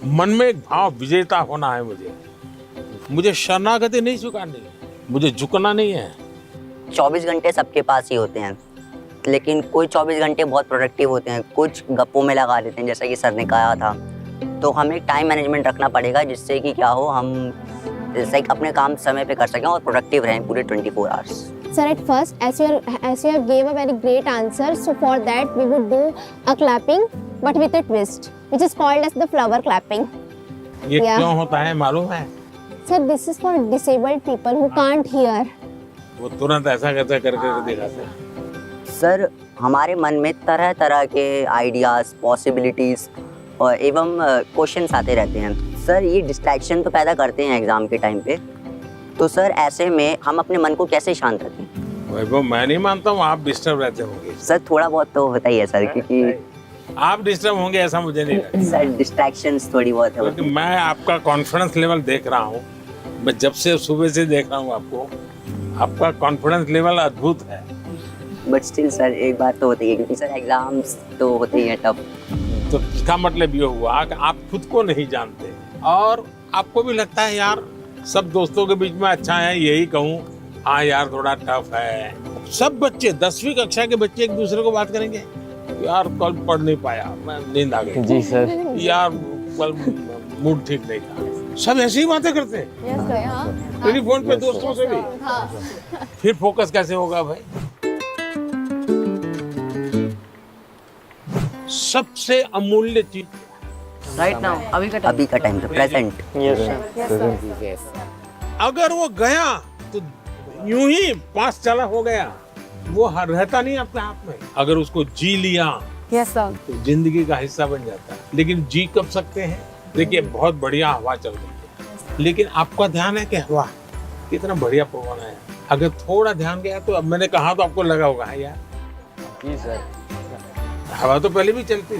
मन में एक भाव विजेता होना है। मुझे शरणागति नहीं झुकानी है, मुझे झुकना नहीं है। 24 घंटे सबके पास ही होते हैं, लेकिन कोई 24 घंटे बहुत प्रोडक्टिव होते हैं, कुछ गप्पों में लगा देते हैं, जैसा कि सर ने कहा था। तो हमें टाइम मैनेजमेंट रखना पड़ेगा, जिससे कि क्या हो, हम जैसे अपने काम समय पे कर सकें और प्रोडक्टिव रहें पूरे 24 hours. Sir, at first, as you have gave a very great answer, so for that we would do a clapping, but with a twist, which is called as the flower clapping. ये क्यों होता है मालूम है? Sir, this is for disabled people who can't hear. वो तुरंत ऐसा करके दिखाते हैं। सर, हमारे मन में तरह तरह के आइडियाज़, पॉसिबिलिटीज़ और एवं क्वेश्चंस आते रहते हैं। सर, ये डिस्ट्रैक्शन तो पैदा करते हैं एग्ज़ाम के टाइम पे। तो सर, ऐसे में हम अपने मन को कैसे शांत रखें? वैभव, मैं नहीं मानता हूँ आप डिस्टर्ब रहते होंगे। सर, थोड़ा बहुत तो होता ही है सर, क्योंकि आप डिस्टर्ब होंगे ऐसा मुझे नहीं लगता। सर, डिस्ट्रैक्शंस थोड़ी बहुत है। क्योंकि मैं आपका कॉन्फिडेंस लेवल देख रहा हूँ, मैं जब से सुबह से देख रहा हूँ आपको, आपका कॉन्फिडेंस लेवल अद्भुत है। बट स्टिल सर, एक बात तो होती है, क्योंकि सर एग्जाम्स तो होते ही हैं टफ। तो इसका मतलब ये हुआ कि आप खुद को नहीं जानते और आपको भी लगता है यार सब दोस्तों के बीच में अच्छा है, यही कहूँ हाँ यार थोड़ा टफ है। सब बच्चे 10वीं कक्षा के बच्चे एक दूसरे को बात करेंगे, यार कल पढ़ नहीं पाया, मैं नींद आ गई। जी सर। यार कल मूड ठीक नहीं था। सब ऐसी ही बातें करते हैं टेलीफोन पे दोस्तों से भी। फिर फोकस कैसे होगा भाई? सबसे अमूल्य चीज राइट नाउ, अभी का टाइम पे प्रेजेंट। अगर वो गया तो यूं ही पास चला हो गया, वो रहता नहीं अपने आप में। अगर उसको जी लिया तो जिंदगी का हिस्सा बन जाता है। लेकिन जी कब सकते हैं? देखिए बहुत बढ़िया हवा चल रही है, लेकिन आपका ध्यान है कि हवा कितना बढ़िया पवन है। अगर थोड़ा ध्यान गया तो अब मैंने कहा तो आपको लगा होगा यार जी सर, हवा तो पहले भी चलती थी,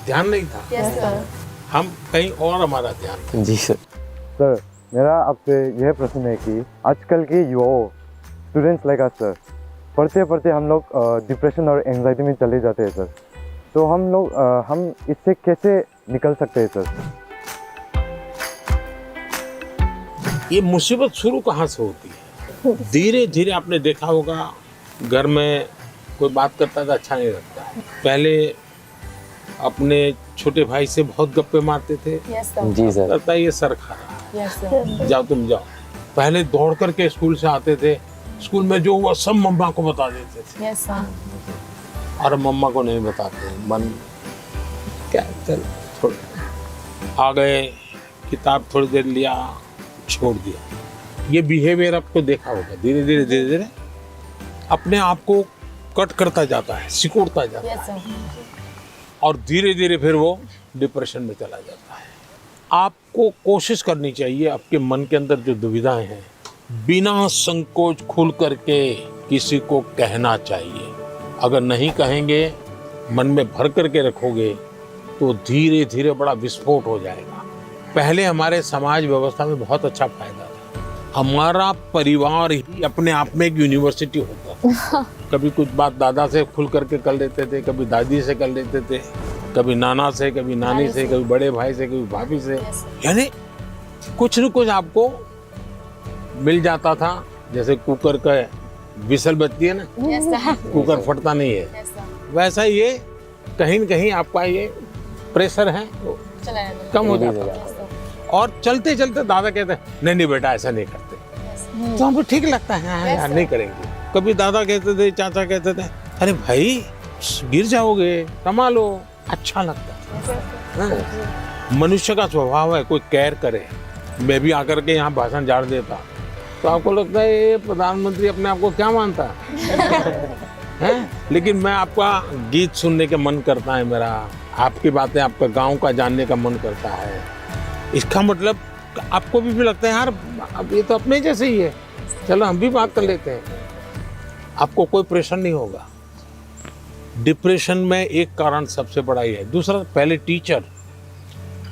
ध्यान नहीं था। हम कहीं और हमारा ध्यान। जी सर। सर, मेरा आपसे यह प्रश्न है कि आजकल के युवाओं, स्टूडेंट्स लाइक अस सर, पढ़ते पढ़ते हम लोग डिप्रेशन और एंजाइटी में चले जाते हैं सर। तो हम इससे कैसे निकल सकते हैं सर? ये मुसीबत शुरू कहाँ से होती है? धीरे धीरे आपने देखा होगा, घर में कोई बात करता था अच्छा नहीं लगता। पहले अपने छोटे भाई से बहुत गप्पे मारते थे। जी सर। लगता है ये सर खा रहा है, जाओ तुम जाओ। पहले दौड़ करके स्कूल से आते थे, स्कूल में जो हुआ सब मम्मा को बता देते थे। और मम्मा को नहीं बताते, मन क्या चल थोड़ा आ गए, किताब थोड़ी देर लिया, छोड़ दिया। ये बिहेवियर आपको देखा होगा, धीरे धीरे अपने आप को कट करता जाता है, सिकुड़ता जाता है और धीरे धीरे फिर वो डिप्रेशन में चला जाता है। आपको कोशिश करनी चाहिए, आपके मन के अंदर जो दुविधाएं हैं बिना संकोच खुल करके किसी को कहना चाहिए। अगर नहीं कहेंगे, मन में भर करके रखोगे तो धीरे धीरे बड़ा विस्फोट हो जाएगा। पहले हमारे समाज व्यवस्था में बहुत अच्छा फायदा था, हमारा परिवार ही अपने आप में एक यूनिवर्सिटी होता था। कभी कुछ बात दादा से खुल करके कर लेते थे, कभी दादी से कर लेते थे, कभी नाना से, कभी नानी से, कभी बड़े भाई से, कभी भाभी से। यानी कुछ न कुछ आपको मिल जाता था। जैसे कुकर का विसल बजती है ना, कुकर फटता नहीं है, वैसा ये कहीं न कहीं आपका ये प्रेशर है वो कम हो जाता है। और चलते चलते दादा कहते हैं नहीं बेटा ऐसा नहीं करते, तो हमको ठीक लगता है हाँ यार नहीं करेंगे। कभी दादा कहते थे, चाचा कहते थे अरे भाई गिर जाओगे, कमा लो, अच्छा लगता है। मनुष्य का स्वभाव है कोई केयर करे। मैं भी आकर के यहाँ भाषण झाड़ देता तो आपको लगता है ये प्रधानमंत्री अपने आप को क्या मानता है? लेकिन मैं आपका गीत सुनने के मन करता है मेरा, आपकी बातें, आपका गांव का जानने का मन करता है। इसका मतलब आपको भी लगता है यार अब ये तो अपने जैसे ही है, चलो हम भी बात कर लेते हैं। आपको कोई प्रेशर नहीं होगा। डिप्रेशन में एक कारण सबसे बड़ा ही है। दूसरा, पहले टीचर,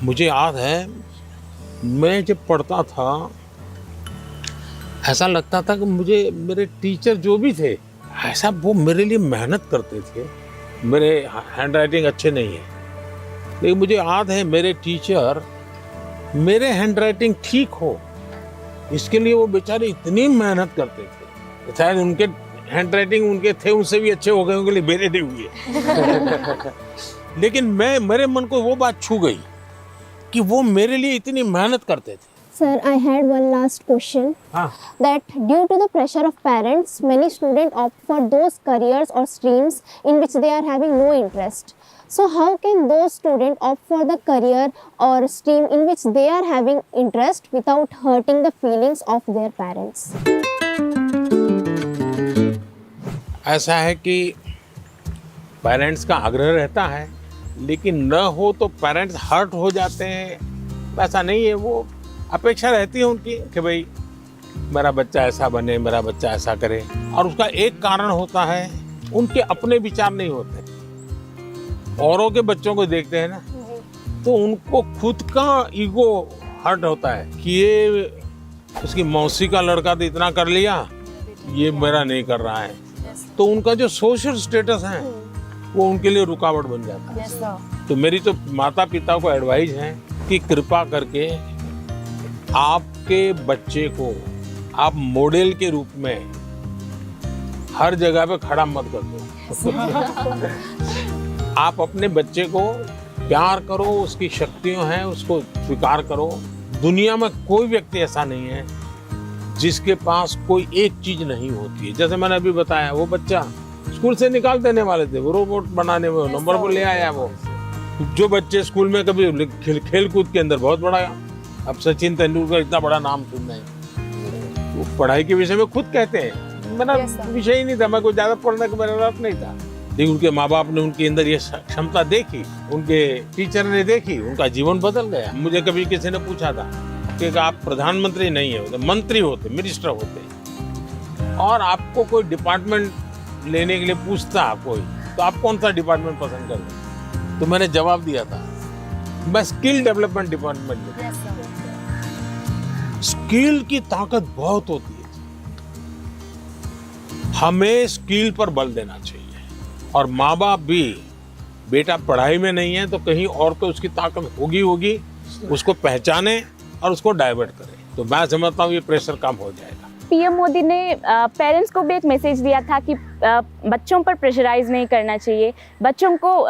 मुझे याद है मैं जब पढ़ता था ऐसा लगता था कि मुझे मेरे टीचर जो भी थे ऐसा वो मेरे लिए मेहनत करते थे। मेरे हैंड राइटिंग अच्छे नहीं है, लेकिन मुझे याद है मेरे टीचर मेरे हैंड राइटिंग ठीक हो इसके लिए वो बेचारे इतनी मेहनत करते थे। शायद उनके हैंड राइटिंग उनके थे उनसे भी अच्छे हो गए होंगे, मेरे नहीं हुए। लेकिन मेरे मन को वो बात छू गई कि वो मेरे लिए इतनी मेहनत करते थे। Sir, I had one last question. That due to the pressure of parents, many students opt for those careers or streams in which they are having no interest. So how can those students opt for the career or stream in which they are having interest without hurting the feelings of their parents? ऐसा है कि पेरेंट्स का आग्रह रहता है, लेकिन न हो तो पेरेंट्स हर्ट हो जाते हैं। ऐसा नहीं है, वो अपेक्षा रहती है उनकी कि भाई मेरा बच्चा ऐसा बने, मेरा बच्चा ऐसा करे। और उसका एक कारण होता है उनके अपने विचार नहीं होते। औरों के बच्चों को देखते हैं ना, तो उनको खुद का ईगो हर्ट होता है कि ये उसकी मौसी का लड़का तो इतना कर लिया, ये मेरा नहीं कर रहा है। तो उनका जो सोशल स्टेटस है वो उनके लिए रुकावट बन जाता है। तो मेरी तो माता पिता को एडवाइस है कि कृपा करके आपके बच्चे को आप मॉडल के रूप में हर जगह पे खड़ा मत कर दो। आप अपने बच्चे को प्यार करो, उसकी शक्तियां हैं उसको स्वीकार करो। दुनिया में कोई व्यक्ति ऐसा नहीं है जिसके पास कोई एक चीज नहीं होती है। जैसे मैंने अभी बताया, वो बच्चा स्कूल से निकाल देने वाले थे, वो रोबोट बनाने में नंबर पर ले आया। वो जो बच्चे स्कूल में कभी खेल कूद के अंदर बहुत बड़ा, अब सचिन तेंदुलकर इतना बड़ा नाम सुन रहे हैं, वो पढ़ाई के विषय में खुद कहते हैं मेरा विषय ही नहीं था, मैं कोई ज्यादा पढ़ने का मेरा रस नहीं था। लेकिन उनके माँ बाप ने उनके अंदर ये क्षमता देखी, उनके टीचर ने देखी, उनका जीवन बदल गया। मुझे कभी किसी ने पूछा था कि आप प्रधानमंत्री नहीं होते, मंत्री होते, मिनिस्टर होते, और आपको कोई डिपार्टमेंट लेने के लिए पूछता कोई, तो आप कौन सा डिपार्टमेंट पसंद करते? तो मैंने जवाब दिया था मैं स्किल डेवलपमेंट डिपार्टमेंट में। स्किल की ताकत बहुत होती है, हमें स्किल पर बल देना चाहिए। और माँ बाप भी, बेटा पढ़ाई में नहीं है तो कहीं और तो उसकी ताकत होगी, उसको पहचाने और उसको डाइवर्ट करें। तो मैं समझता हूँ ये प्रेशर कम हो जाएगा। पीएम मोदी ने पेरेंट्स को भी एक मैसेज दिया था कि बच्चों पर प्रेशराइज नहीं करना चाहिए, बच्चों को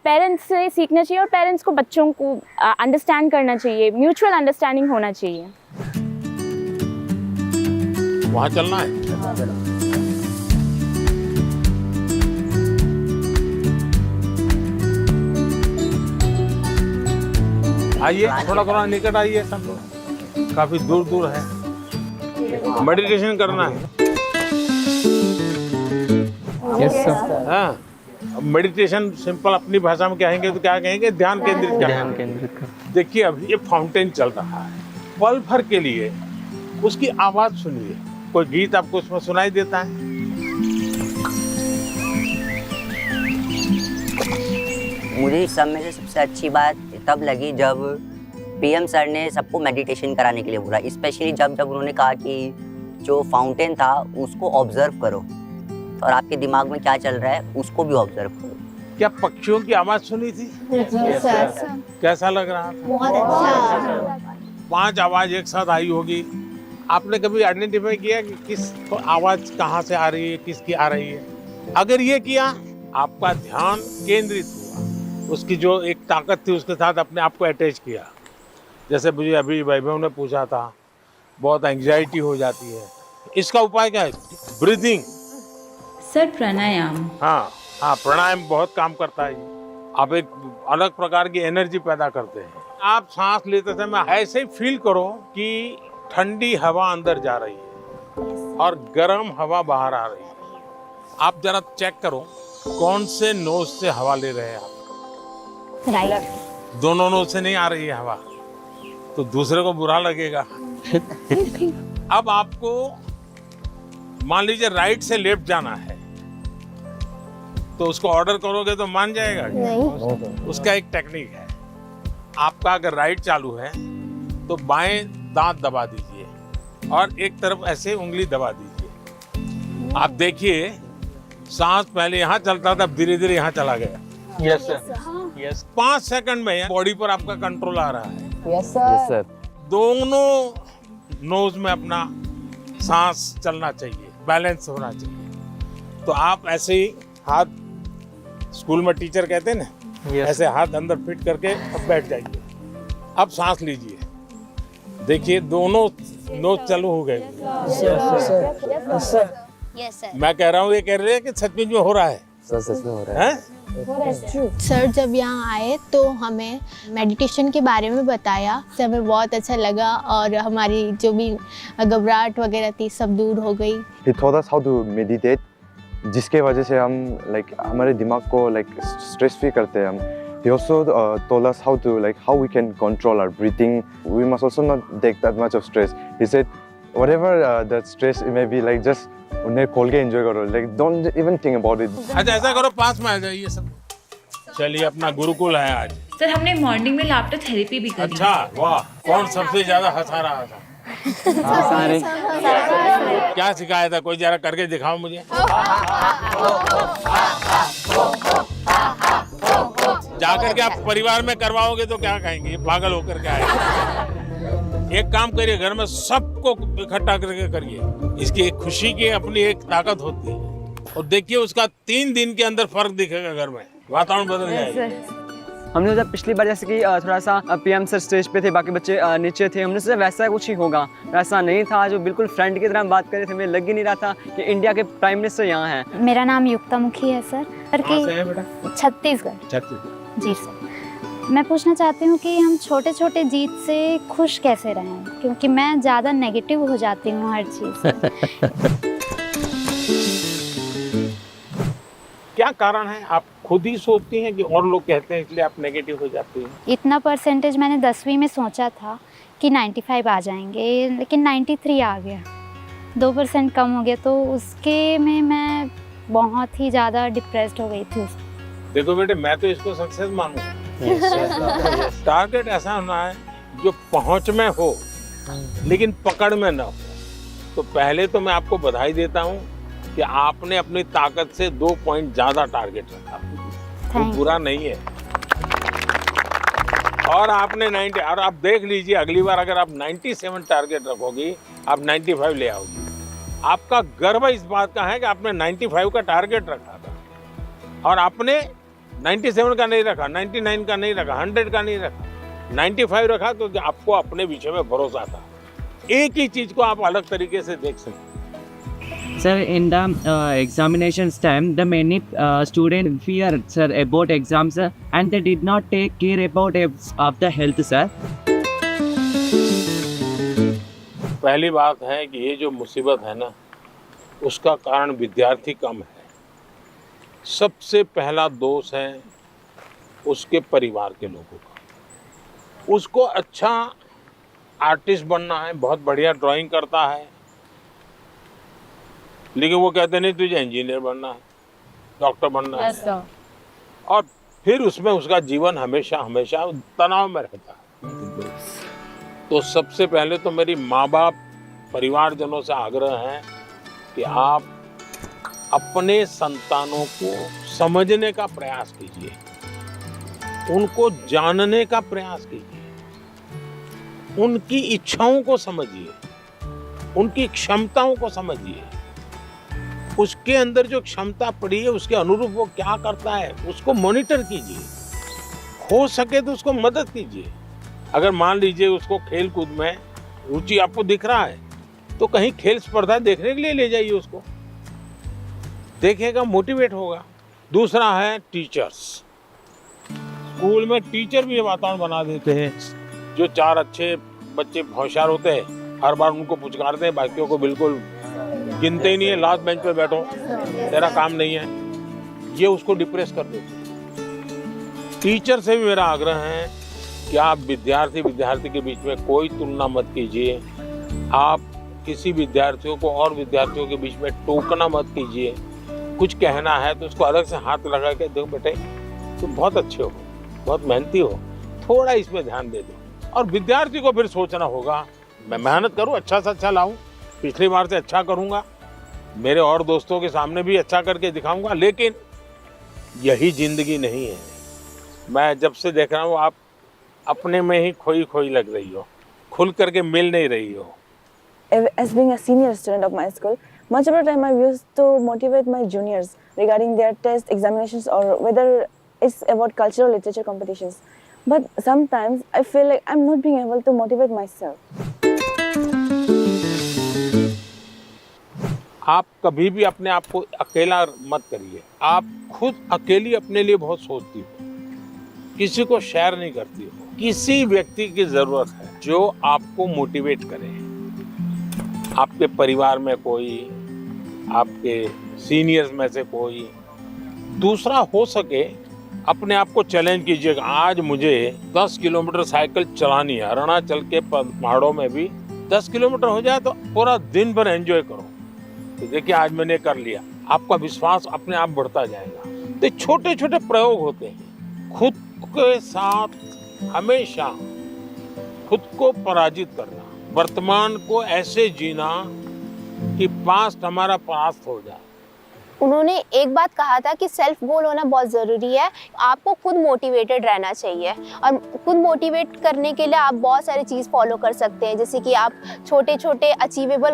पेरेंट्स से सीखना चाहिए और पेरेंट्स को बच्चों को अंडरस्टैंड करना चाहिए, म्यूचुअल अंडरस्टैंडिंग होना चाहिए। वहाँ चलना है। आइए, थोड़ा निकट आइए, सब लोग काफी दूर दूर है। मेडिटेशन करना है। Yes sir. हाँ, मेडिटेशन सिंपल अपनी भाषा में कहेंगे तो क्या कहेंगे? ध्यान केंद्रित करना। ध्यान केंद्रित कर। देखिए अभी ये फाउंटेन चल रहा है, पल भर के लिए उसकी आवाज सुनिए। कोई गीत आपको उसमें सुनाई देता है? मुझे इस सब में से सबसे अच्छी बात तब लगी जब पीएम सर ने सबको मेडिटेशन कराने के लिए बोला। स्पेशली जब उन्होंने कहा कि जो फाउंटेन था उसको ऑब्जर्व करो और आपके दिमाग में क्या चल रहा है उसको भी ऑब्जर्व करो। क्या पक्षियों की आवाज सुनी थी? कैसा लग रहा था? बहुत अच्छा। 5 आवाज एक साथ आई होगी। आपने कभी आइडेंटिफाई किया कि किस आवाज कहाँ से आ रही है, किसकी आ रही है? अगर ये किया, आपका ध्यान केंद्रित हुआ, उसकी जो एक ताकत थी उसके साथ अपने आप को अटैच किया। जैसे मुझे अभी वैभव ने पूछा था, बहुत एंग्जाइटी हो जाती है, इसका उपाय क्या है? ब्रीदिंग। सर प्राणायाम। हाँ, प्राणायाम बहुत काम करता है। आप एक अलग प्रकार की एनर्जी पैदा करते हैं। आप सांस लेते समय ऐसे ही फील करो कि ठंडी हवा अंदर जा रही है और गर्म हवा बाहर आ रही है। आप जरा चेक करो कौन से नोज से हवा ले रहे हैं आप। राइट। दोनों नोज से नहीं आ रही है हवा तो दूसरे को बुरा लगेगा। अब आपको मान लीजिए राइट से लेफ्ट जाना है, तो उसको ऑर्डर करोगे तो मान जाएगा? नहीं। उसका एक टेक्निक है। आपका अगर राइट चालू है तो बाएं दांत दबा दीजिए और एक तरफ ऐसे उंगली दबा दीजिए। आप देखिए, सांस पहले यहाँ चलता था, धीरे धीरे यहाँ चला गया। Yes sir, yes. 5 सेकंड में बॉडी पर आपका कंट्रोल आ रहा है। Yes sir. दोनों नोज में अपना सांस चलना चाहिए, बैलेंस होना चाहिए। तो आप ऐसे ही हाथ, स्कूल में टीचर कहते हैं ना, ऐसे हाथ अंदर फिट करके अब बैठ जाइए। अब सांस लीजिए, देखिए दोनों नोज चालू हो गए। मैं कह रहा हूँ, ये कह रहे हैं कि सचमुच में हो रहा है। सच में हो रहा है। सर जब यहाँ आए तो हमें मेडिटेशन के बारे में बताया, तो हमें बहुत अच्छा लगा और हमारी जो भी घबराहट वगैरह थी सब दूर हो गई। He taught us how to meditate, जिसके वजह से हम हमारे दिमाग को स्ट्रेस फ्री करते हैं हम। He also told us how we can control our breathing. We must also not take that much of stress. He said, whatever that stress it may be, just उन्हें खोल के एंजॉय करो, don't even think about it. अच्छा ऐसा करो, पास में आ जाइए सब। चलिए, अपना गुरुकुल है आज। सर हमने मॉर्निंग में लाफ्टर थेरेपी भी करी। अच्छा, वाह। कौन सबसे ज्यादा हंसा रहा था? सारे। क्या सिखाया था? कोई जरा करके दिखाओ मुझे। जाकर के आप परिवार में करवाओगे तो क्या कहेंगे, पागल होकर के आए। एक काम करिए, घर में सबको इकट्ठा करके करिए। इसकी एक खुशी की अपनी एक ताकत होती है, और देखिए उसका 3 दिन के अंदर फर्क दिखेगा। घर में वातावरण बदल जाएगा। हमने जब पिछली बार जैसे कि थोड़ा सा पीएम सर स्टेज पे थे, बाकी बच्चे नीचे थे, हमने सोचा वैसा कुछ ही होगा। वैसा नहीं था, जो बिल्कुल फ्रेंड की तरह बात कर रहे थे। मुझे लग ही नहीं रहा था कि इंडिया के प्राइम मिनिस्टर यहाँ हैं। मेरा नाम युक्ता मुखी है सर। छत्तीसगढ़। जी सर। मैं पूछना चाहती हूँ कि हम छोटे छोटे जीत से खुश कैसे रहें, क्योंकि मैं ज़्यादा नेगेटिव हो जाती हूँ हर चीज़ से। क्या कारण है? आप खुद ही सोचती हैं कि और लोग कहते हैं इसलिए आप नेगेटिव हो जाती हैं? इतना परसेंटेज मैंने 10वीं में सोचा था कि 95 आ जाएंगे, लेकिन 93 आ गया। 2% कम हो गया, तो उसके में मैं बहुत ही ज़्यादा डिप्रेस्ड हो गई थी। देखो बेटे, मैं तो इसको सक्सेस मानूंगा। टारगेट ऐसा होना है जो पहुंच में हो लेकिन पकड़ में न हो। तो पहले तो मैं आपको बधाई देता हूं कि आपने अपनी ताकत से 2 पॉइंट ज्यादा टारगेट रखा, तो बुरा नहीं है। और आपने 90, और आप देख लीजिए अगली बार अगर आप 97 टारगेट रखोगी, आप 95 ले आओगी। आपका गर्व इस बात का है कि आपने 95 का टारगेट रखा था और आपने 97 का नहीं रखा, 99 का नहीं रखा, 100 का नहीं रखा, 95 रखा, क्योंकि आपको अपने विषय में भरोसा था। एक ही चीज को आप अलग तरीके से देख सकते। Sir, in the examinations time, the many students fear, sir, about exams, and they did not take care about of the health, sir. पहली बात है कि ये जो मुसीबत है ना, उसका कारण विद्यार्थी कम है। सबसे पहला दोष है उसके परिवार के लोगों का। उसको अच्छा आर्टिस्ट बनना है, बहुत बढ़िया ड्राइंग करता है, लेकिन वो कहते नहीं तुझे इंजीनियर बनना है, डॉक्टर बनना है, और फिर उसमें उसका जीवन हमेशा हमेशा तनाव में रहता है। तो सबसे पहले तो मेरी माँ बाप, परिवारजनों से आग्रह है कि आप अपने संतानों को समझने का प्रयास कीजिए, उनको जानने का प्रयास कीजिए, उनकी इच्छाओं को समझिए, उनकी क्षमताओं को समझिए। उसके अंदर जो क्षमता पड़ी है उसके अनुरूप वो क्या करता है उसको मॉनिटर कीजिए, हो सके तो उसको मदद कीजिए। अगर मान लीजिए उसको खेल कूद में रुचि आपको दिख रहा है तो कहीं खेल स्पर्धा देखने के लिए ले जाइए, उसको देखेगा, मोटिवेट होगा। दूसरा है टीचर्स। स्कूल में टीचर भी ये वातावरण बना देते हैं, जो 4 अच्छे बच्चे होशियार होते हैं हर बार उनको पुचकारते हैं, बाकियों को बिल्कुल गिनते ही नहीं है, लास्ट बेंच पे बैठो, तेरा काम नहीं है, ये उसको डिप्रेस कर देते हैं। टीचर से भी मेरा आग्रह है कि आप विद्यार्थी के बीच में कोई तुलना मत कीजिए, आप किसी विद्यार्थियों को और विद्यार्थियों के बीच में टोकना मत कीजिए। कुछ कहना है तो उसको अलग से हाथ लगा के, देखो बेटे तुम बहुत अच्छे हो, बहुत मेहनती हो, थोड़ा इसमें ध्यान दे दो। और विद्यार्थी को फिर सोचना होगा, मैं मेहनत करूँ, अच्छा से अच्छा लाऊं, पिछली बार से अच्छा करूँगा, मेरे और दोस्तों के सामने भी अच्छा करके दिखाऊंगा। लेकिन यही जिंदगी नहीं है। मैं जब से देख रहा हूँ आप अपने में ही खोई खोई लग रही हो, खुल करके मिल नहीं रही हो। As being a senior student of my school, much of the time I used to motivate my juniors regarding their test examinations or whether it's about cultural literature competitions. But sometimes I feel like I'm not being able to motivate myself. आप कभी भी अपने आप को अकेला मत करिए। आप खुद अकेली अपने लिए बहुत सोचती हो, किसी को शेयर नहीं करती हो। किसी व्यक्ति की जरूरत है जो आपको मोटिवेट करे। आपके परिवार में कोई, आपके सीनियर्स में से कोई, दूसरा हो सके अपने आप को चैलेंज कीजिएगा। आज मुझे 10 किलोमीटर साइकिल चलानी है, अरुणाचल के पहाड़ों में भी 10 किलोमीटर हो जाए तो पूरा दिन भर एंजॉय करो। तो देखिए आज मैंने कर लिया, आपका विश्वास अपने आप बढ़ता जाएगा। तो छोटे छोटे प्रयोग होते हैं। खुद के साथ हमेशा खुद को पराजित करना, वर्तमान को ऐसे जीना कि पास्ट हमारा पास्ट हो जाए। उन्होंने एक बात कहा था कि सेल्फ गोल होना बहुत ज़रूरी है। आपको खुद मोटिवेटेड रहना चाहिए और खुद मोटिवेट करने के लिए आप बहुत सारी चीज़ फॉलो कर सकते हैं, जैसे कि आप छोटे छोटे अचीवेबल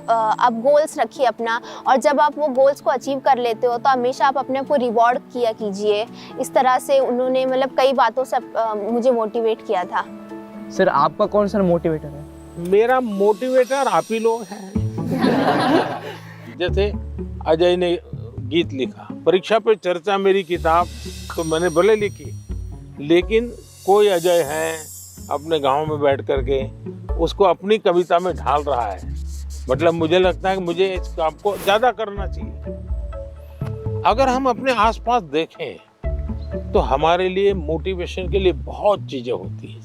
आप गोल्स रखिए अपना, और जब आप वो गोल्स को अचीव कर लेते हो तो हमेशा आप अपने आप को रिवॉर्ड किया कीजिए। इस तरह से उन्होंने मतलब कई बातों से मुझे मोटिवेट किया था। सर आपका कौन सा मोटिवेटर है? मेरा मोटिवेटर आप ही लोग हैं। जैसे अजय ने गीत लिखा, परीक्षा पे चर्चा मेरी किताब, तो मैंने भले लिखी, लेकिन कोई अजय है अपने गांव में बैठ करके उसको अपनी कविता में ढाल रहा है। मतलब मुझे लगता है कि मुझे इस काम को ज़्यादा करना चाहिए। अगर हम अपने आसपास देखें तो हमारे लिए मोटिवेशन के लिए बहुत चीज़ें होती हैं।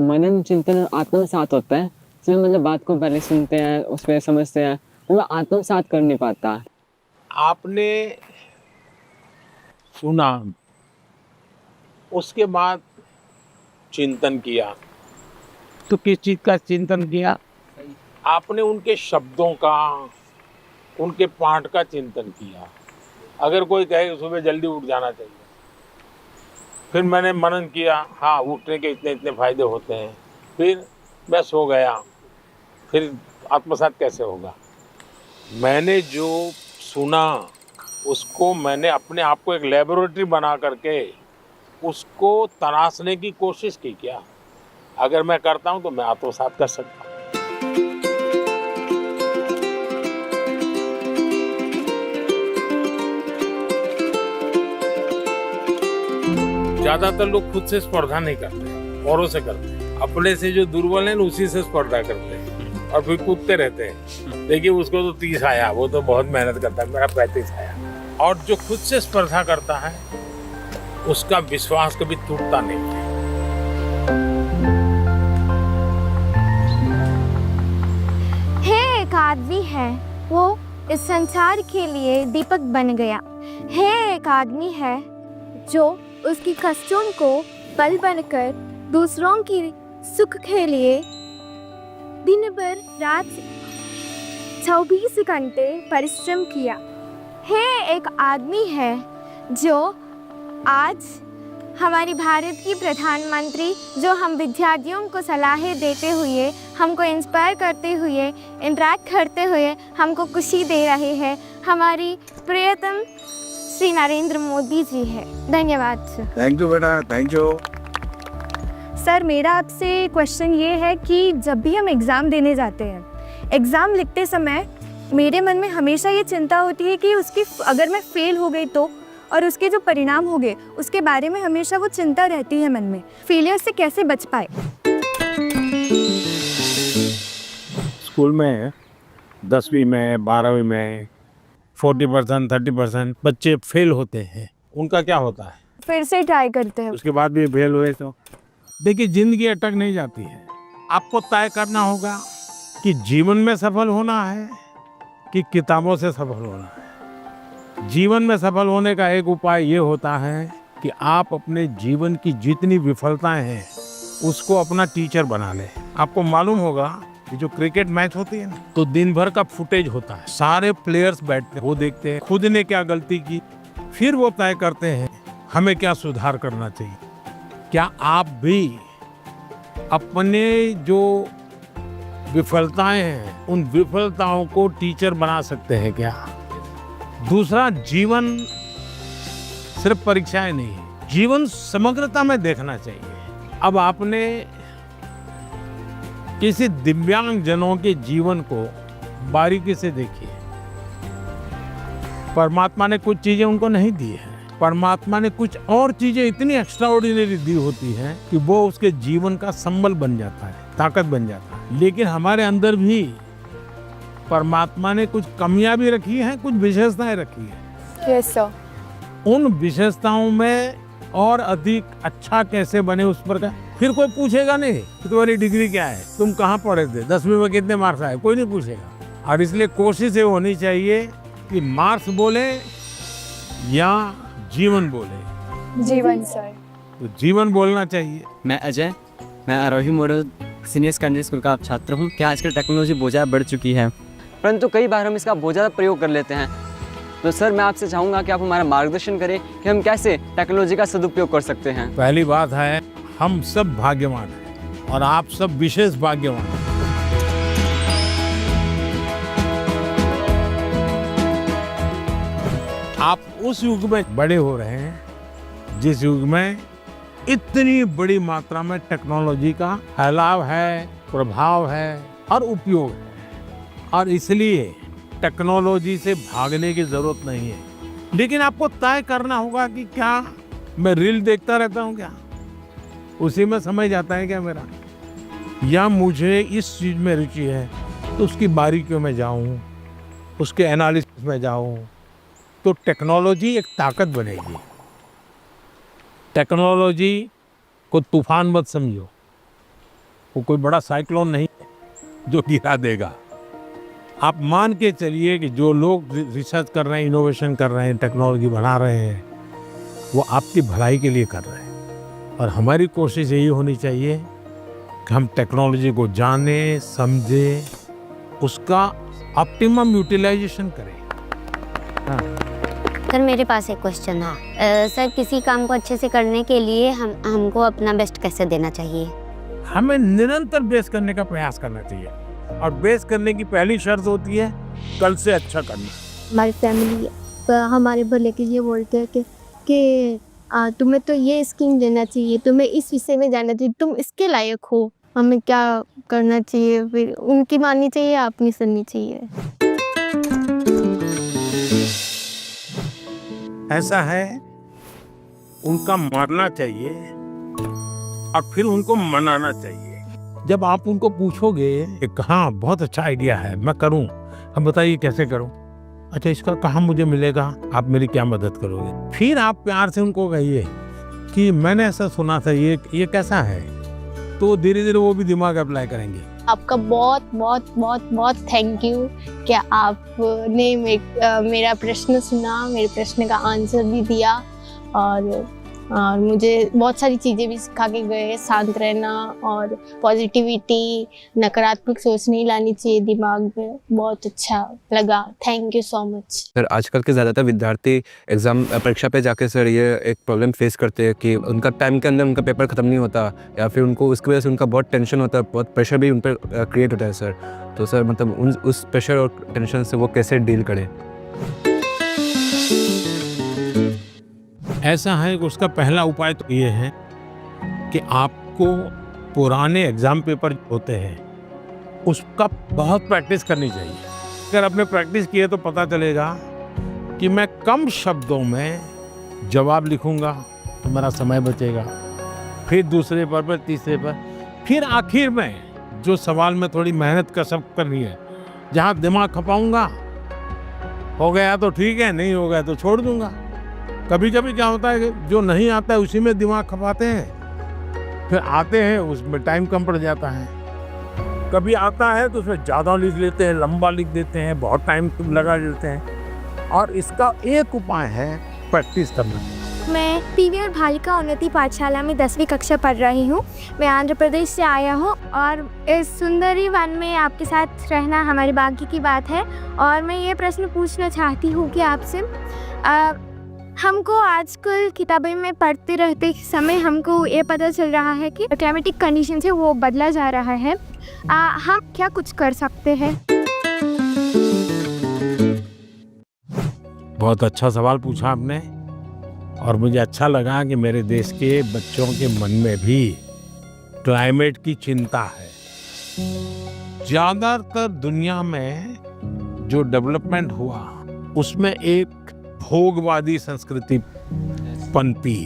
मनन चिंतन आत्मसात होता है, इसमें मतलब बात को पहले सुनते हैं, उस पर समझते हैं, वो आत्मसात कर नहीं पाता। आपने सुना, उसके बाद चिंतन किया, तो किस चीज़ का चिंतन किया? आपने उनके शब्दों का, उनके पाठ का चिंतन किया। अगर कोई कहे सुबह जल्दी उठ जाना चाहिए, फिर मैंने मनन किया, हाँ उठने के इतने इतने फायदे होते हैं, फिर मैं सो गया, फिर आत्मसात कैसे होगा? मैंने जो सुना उसको मैंने अपने आप को एक लेबोरेटरी बना करके उसको तराशने की कोशिश की। क्या अगर मैं करता हूँ तो मैं आत्मसात कर सकता हूँ। ज्यादातर लोग खुद से स्पर्धा नहीं करते, औरों से करते हैं। अपने से जो दुर्बल है उसी से स्पर्धा करते हैं और फिर कूदते रहते हैं। देखिए उसको तो 30 आया, वो तो बहुत मेहनत करता है, मेरा 35 आया। और जो खुद से स्पर्धा करता है उसका विश्वास कभी टूटता नहीं है। है एक आदमी है, वो इस संसार के लिए दीपक बन गया। है एक आदमी है जो उसकी कष्टों को बल बनकर दूसरों की सुख के लिए दिन भर रात 24 घंटे परिश्रम किया। है एक आदमी है जो आज हमारी भारत की प्रधानमंत्री, जो हम विद्यार्थियों को सलाहें देते हुए, हमको इंस्पायर करते हुए, इंटरेक्ट करते हुए हमको खुशी दे रहे हैं, हमारी प्रियतम श्री नरेंद्र मोदी जी है। धन्यवाद सर। थैंक यू बेटा, थैंक यू। सर मेरा आपसे क्वेश्चन ये है कि जब भी हम एग्ज़ाम देने जाते हैं, एग्ज़ाम लिखते समय मेरे मन में हमेशा ये चिंता होती है कि उसकी अगर मैं फ़ेल हो गई तो, और उसके जो परिणाम हो गए उसके बारे में हमेशा वो चिंता रहती है मन में। फेलियर से कैसे बच पाए? स्कूल में 10वीं में 12वीं में 40% 30% बच्चे फेल होते हैं। उनका क्या होता है? फिर से ट्राई करते हैं। उसके बाद भी फेल हुए तो देखिए ज़िंदगी अटक नहीं जाती है। आपको तय करना होगा कि जीवन में सफल होना है कि किताबों से सफल होना है। जीवन में सफल होने का एक उपाय ये होता है कि आप अपने जीवन की जितनी विफलताएं हैं उसको अपना टीचर बना लें। आपको मालूम होगा कि जो क्रिकेट मैच होती है ना, तो दिन भर का फुटेज होता है, सारे प्लेयर्स बैठते हैं, वो देखते हैं खुद ने क्या गलती की, फिर वो तय करते हैं हमें क्या सुधार करना चाहिए। क्या आप भी अपने जो विफलताएं हैं उन विफलताओं को टीचर बना सकते हैं क्या? दूसरा, जीवन सिर्फ परीक्षाएं नहीं है, जीवन समग्रता में देखना चाहिए। अब आपने किसी दिव्यांग जनों के जीवन को बारीकी से देखिए। परमात्मा ने कुछ चीजें उनको नहीं दी है, परमात्मा ने कुछ और चीजें इतनी एक्स्ट्राऑर्डिनरी दी होती हैं कि वो उसके जीवन का संबल बन जाता है, ताकत बन जाता है। लेकिन हमारे अंदर भी परमात्मा ने कुछ कमियां भी रखी हैं, कुछ विशेषताएं रखी हैं। Yes sir. उन विशेषताओं में और अधिक अच्छा कैसे बने उस पर का फिर कोई पूछेगा नहीं कि तुम्हारी डिग्री क्या है, तुम कहाँ पढ़े थे, 10वीं में कितने मार्क्स आए, कोई नहीं पूछेगा। और इसलिए कोशिश ये होनी चाहिए कि मार्क्स बोले या जीवन बोले। जीवन सर। तो जीवन बोलना चाहिए। मैं अजय, मैं आरोही मॉडल सीनियर सेकेंडरी स्कूल का छात्र हूँ। क्या आजकल टेक्नोलॉजी बहुत ज़्यादा बढ़ चुकी है, परंतु कई बार हम इसका बहुत ज़्यादा प्रयोग कर लेते हैं। तो सर मैं आपसे चाहूँगा कि आप हमारा मार्गदर्शन करें कि हम कैसे टेक्नोलॉजी का सदुपयोग कर सकते हैं। पहली बात है, हम सब भाग्यवान हैं और आप सब विशेष भाग्यवान हैं। आप उस युग में बड़े हो रहे हैं जिस युग में इतनी बड़ी मात्रा में टेक्नोलॉजी का फैलाव है, प्रभाव है और उपयोग है, और इसलिए टेक्नोलॉजी से भागने की जरूरत नहीं है। लेकिन आपको तय करना होगा कि क्या मैं रील देखता रहता हूँ, क्या उसी में समय जाता है क्या मेरा, या मुझे इस चीज में रुचि है तो उसकी बारीकियों में जाऊँ, उसके एनालिसिस में जाऊँ, तो टेक्नोलॉजी एक ताकत बनेगी। टेक्नोलॉजी को तूफान मत समझो, वो कोई बड़ा साइक्लोन नहीं है जो गिरा देगा। आप मान के चलिए कि जो लोग रिसर्च कर रहे हैं, इनोवेशन कर रहे हैं, टेक्नोलॉजी बना रहे हैं, वो आपकी भलाई के लिए कर रहे हैं। और हमारी कोशिश यही होनी चाहिए कि हम टेक्नोलॉजी को जानें, समझें, उसका ऑप्टिमम यूटिलाइजेशन करें। हाँ। सर मेरे पास एक क्वेश्चन है। सर किसी काम को अच्छे से करने के लिए हमको अपना बेस्ट कैसे देना चाहिए? हमें निरंतर बेस्ट करने का प्रयास करना चाहिए, और बेस्ट करने की पहली शर्त होती है कल से अच्छा करना। हमारी फैमिली हमारे भले के लिए बोलते हैं कि तुम्हें तो ये स्कीम देना चाहिए, तुम्हें इस विषय में जाना चाहिए, तुम इसके लायक हो, हमें क्या करना चाहिए? फिर उनकी माननी चाहिए, अपनी सुननी चाहिए। ऐसा है, उनका मानना चाहिए और फिर उनको मनाना चाहिए। जब आप उनको पूछोगे कि हाँ बहुत अच्छा आइडिया है, मैं करूं, हम बताइए कैसे करूं, अच्छा इसका कहाँ मुझे मिलेगा, आप मेरी क्या मदद करोगे? फिर आप प्यार से उनको कहिए कि मैंने ऐसा सुना था, ये कैसा है, तो धीरे धीरे वो भी दिमाग अप्लाई करेंगे। आपका बहुत बहुत बहुत बहुत थैंक यू कि आपने मेरा प्रश्न सुना, मेरे प्रश्न का आंसर भी दिया, और मुझे बहुत सारी चीज़ें भी सिखा के गए। शांत रहना और पॉजिटिविटी, नकारात्मक सोच नहीं लानी चाहिए दिमाग में। बहुत अच्छा लगा, thank you so much. Sir आजकल के ज़्यादातर विद्यार्थी एग्ज़ाम परीक्षा पे जाके सर ये एक प्रॉब्लम फेस करते हैं कि उनका टाइम के अंदर उनका पेपर ख़त्म नहीं होता, या फिर उनको उसकी वजह से उनका बहुत टेंशन होता है, बहुत प्रेशर भी उन पर क्रिएट होता है सर। तो सर मतलब उस प्रेशर और टेंशन से वो कैसे डील करें? ऐसा है कि उसका पहला उपाय तो ये है कि आपको पुराने एग्जाम पेपर होते हैं उसका बहुत प्रैक्टिस करनी चाहिए। अगर आपने प्रैक्टिस की है तो पता चलेगा कि मैं कम शब्दों में जवाब लिखूंगा तो मेरा समय बचेगा, फिर दूसरे पर तीसरे पर, फिर आखिर में जो सवाल में थोड़ी मेहनत कसरत करनी है, जहाँ दिमाग खपाऊंगा, हो गया तो ठीक है, नहीं हो गया तो छोड़ दूंगा। कभी कभी क्या होता है कि जो नहीं आता है उसी में दिमाग खपाते हैं, फिर आते हैं उसमें टाइम कम पड़ जाता है। कभी आता है तो उसमें ज़्यादा लिख लेते हैं, लंबा लिख देते हैं, बहुत टाइम लगा देते हैं। और इसका एक उपाय है प्रैक्टिस करना। मैं पीवीआर बालिका उन्नति पाठशाला में 10वीं कक्षा पढ़ रही हूँ। मैं आंध्र प्रदेश से आया हूँ और इस सुंदरी वन में आपके साथ रहना हमारे भाग्य की बात है। और मैं ये प्रश्न पूछना चाहती हूँ कि आपसे हमको आजकल किताबें में पढ़ते रहते समय हमको ये पता चल रहा है कि क्लाइमेटिक कंडीशन है वो बदला जा रहा है। हम क्या कुछ कर सकते हैं? बहुत अच्छा सवाल पूछा आपने और मुझे अच्छा लगा कि मेरे देश के बच्चों के मन में भी क्लाइमेट की चिंता है। ज़्यादातर दुनिया में जो डेवलपमेंट हुआ उसमें एक भोगवादी संस्कृति पनपी।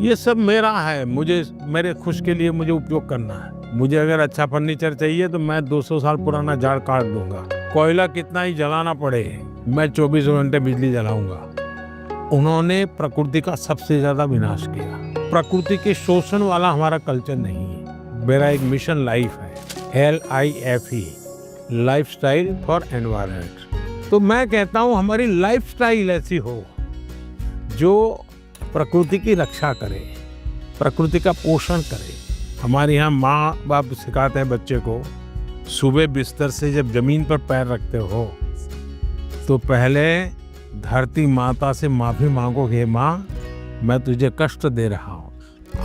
ये सब मेरा है, मुझे मेरे खुश के लिए मुझे उपयोग करना है। मुझे अगर अच्छा फर्नीचर चाहिए तो मैं 200 साल पुराना झाड़ काट दूंगा। कोयला कितना ही जलाना पड़े मैं 24 घंटे बिजली जलाऊंगा। उन्होंने प्रकृति का सबसे ज्यादा विनाश किया। प्रकृति के शोषण वाला हमारा कल्चर नहीं है। मेरा एक मिशन लाइफ है, LIFE, लाइफस्टाइल फॉर एनवायरनमेंट। तो मैं कहता हूँ हमारी लाइफस्टाइल ऐसी हो जो प्रकृति की रक्षा करे, प्रकृति का पोषण करे। हमारे यहाँ माँ बाप सिखाते हैं बच्चे को, सुबह बिस्तर से जब जमीन पर पैर रखते हो तो पहले धरती माता से माफी मांगोगे, माँ मैं तुझे कष्ट दे रहा हूँ।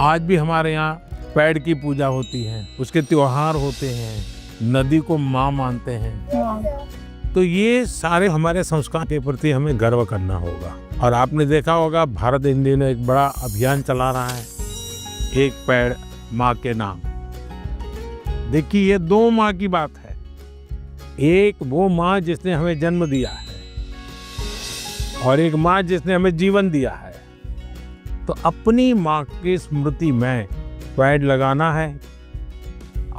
आज भी हमारे यहाँ पेड़ की पूजा होती है, उसके त्योहार होते हैं, नदी को माँ मानते हैं। तो ये सारे हमारे संस्कार के प्रति हमें गर्व करना होगा। और आपने देखा होगा भारत इन दिनों एक बड़ा अभियान चला रहा है, एक पेड़ माँ के नाम। देखिए ये दो माँ की बात है। एक वो माँ जिसने हमें जन्म दिया है और एक माँ जिसने हमें जीवन दिया है। तो अपनी माँ की स्मृति में पेड़ लगाना है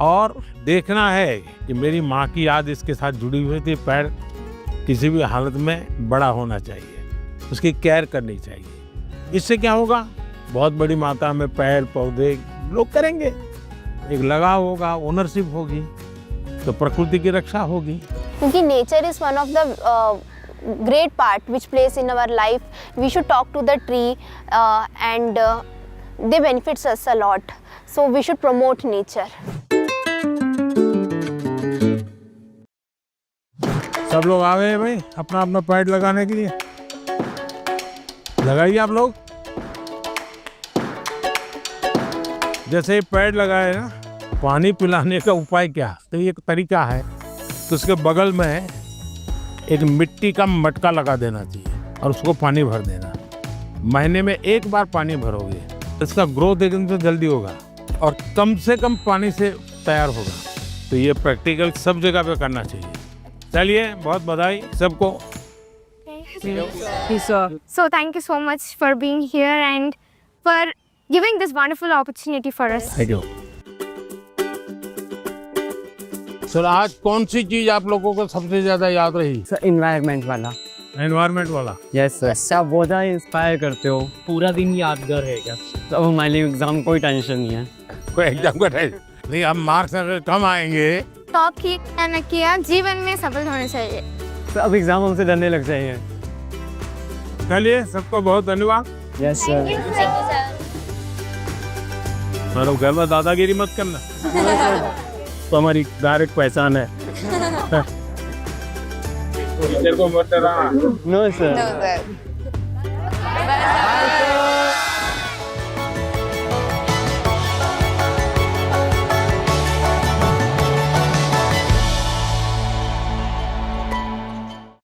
और देखना है कि मेरी माँ की याद इसके साथ जुड़ी हुई थी। पेड़ किसी भी हालत में बड़ा होना चाहिए, उसकी केयर करनी चाहिए। इससे क्या होगा, बहुत बड़ी मात्रा में पेड़ पौधे लोग करेंगे, एक लगाव होगा, ओनरशिप होगी, तो प्रकृति की रक्षा होगी। क्योंकि nature is one of the great part which plays in our life. We should talk to the tree and they benefits us a lot, so we should promote nature. सब लोग आ गए भाई अपना अपना पेड़ लगाने के लिए। लगाइए आप लोग। जैसे ही पेड़ लगाए ना, पानी पिलाने का उपाय क्या, तो ये एक तरीका है। तो उसके बगल में एक मिट्टी का मटका लगा देना चाहिए और उसको पानी भर देना। महीने में एक बार पानी भरोगे, इसका ग्रोथ एकदम से जल्दी होगा और कम से कम पानी से तैयार होगा। तो ये प्रैक्टिकल सब जगह पे करना चाहिए। चलिए, बहुत बधाई सबको। So thank you so much for being here and for giving this wonderful opportunity for us. Thank you. Sir आज कौन सी चीज आप लोगों को सबसे ज्यादा याद रही? सर एनवायरनमेंट वाला। एनवायरनमेंट वाला? Yes sir. आप बहुत ज़्यादा इंस्पायर करते हो, पूरा दिन यादगार रहेगा। तो हमारे लिए एग्जाम कोई टेंशन नहीं है। कोई एग्जाम का टेंशन नहीं। अब मार्क्स अगर कम आएंगे टॉप किया, जीवन में सफल होने चाहिए। तो अब एग्जाम हमसे डरने लग जाएंगे। चलिए, सबको बहुत धन्यवाद। Yes sir. मतलब घर में दादागिरी मत करना। तो हमारी डायरेक्ट पहचान है। टीचर को मत डराना। No sir.